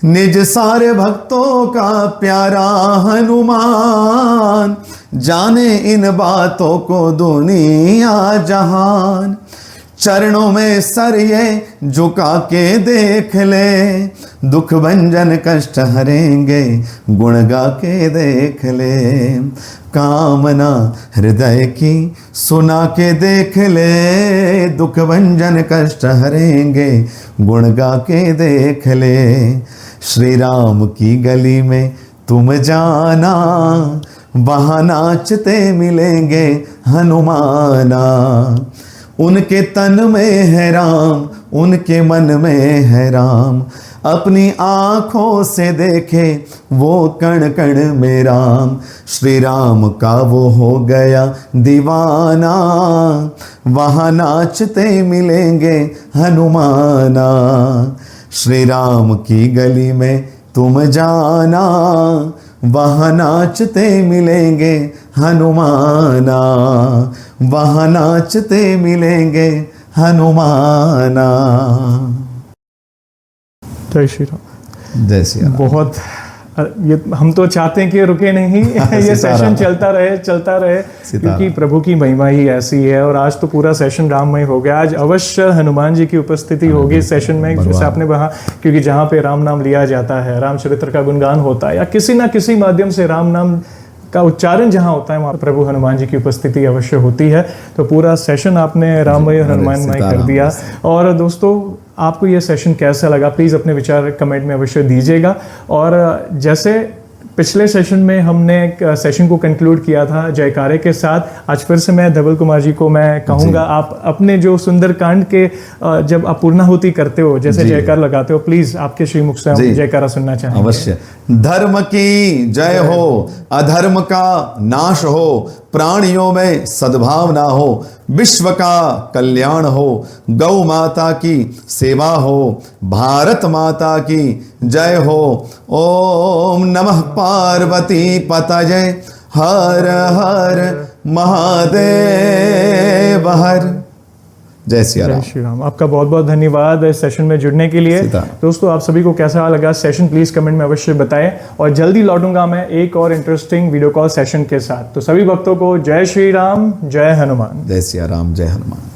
निज सारे भक्तों का प्यारा हनुमान, जाने इन बातों को दुनिया जहान। चरणों में सर ये झुका के देख ले, दुख भंजन कष्ट हरेंगे गुण गा के देख ले। कामना हृदय की सुना के देख ले, दुख भंजन कष्ट हरेंगे गुण गा के देख ले। श्री राम की गली में तुम जाना, वहाँ नाचते मिलेंगे हनुमाना। उनके तन में है राम, उनके मन में है राम, अपनी आँखों से देखे वो कण कण में राम। श्री राम का वो हो गया दीवाना, वहाँ नाचते मिलेंगे हनुमाना। श्री राम की गली में तुम जाना, वहाँ नाचते मिलेंगे हनुमाना, वहाँ नाचते मिलेंगे हनुमाना। जय श्री राम। जय श्री राम। बहुत ये हम तो चाहते हैं कि रुके नहीं ये सेशन चलता रहे क्योंकि प्रभु की महिमा ही ऐसी है। और आज तो पूरा सेशन राममय हो गया। आज अवश्य हनुमान जी की उपस्थिति होगी इस सेशन में, जैसे आपने कहा, क्योंकि जहाँ पे राम नाम लिया जाता है, रामचरित्र का गुणगान होता है, या किसी ना किसी माध्यम से राम नाम का उच्चारण जहाँ होता है, वहाँ प्रभु हनुमान जी की उपस्थिति अवश्य होती है। तो पूरा सेशन आपने राममय और हनुमानमय कर दिया। और दोस्तों, आपको ये सेशन कैसा लगा, प्लीज़ अपने विचार कमेंट में अवश्य दीजिएगा। और जैसे पिछले सेशन में हमने एक सेशन को कंक्लूड किया था जयकारे के साथ, आज फिर से मैं धवल कुमार जी को मैं कहूँगा, आप अपने जो सुंदरकांड के जब आप पूर्णाहुति करते हो, जैसे जयकार लगाते हो, प्लीज़ आपके श्रीमुख से हम जयकारा सुनना चाहेंगे। अवश्य। धर्म की जय हो, अधर्म का नाश हो, प्राणियों में सद्भावना हो, विश्व का कल्याण हो, गौ माता की सेवा हो, भारत माता की जय हो। ओम नमः पार्वती पतये, हर हर महादेव हर। जय श्री राम। जय श्री राम। आपका बहुत बहुत धन्यवाद इस सेशन में जुड़ने के लिए। दोस्तों, आप सभी को कैसा लगा सेशन, प्लीज कमेंट में अवश्य बताएं। और जल्दी लौटूंगा मैं एक और इंटरेस्टिंग वीडियो कॉल सेशन के साथ। तो सभी भक्तों को जय श्री राम, जय हनुमान। जय श्री राम, जय हनुमान।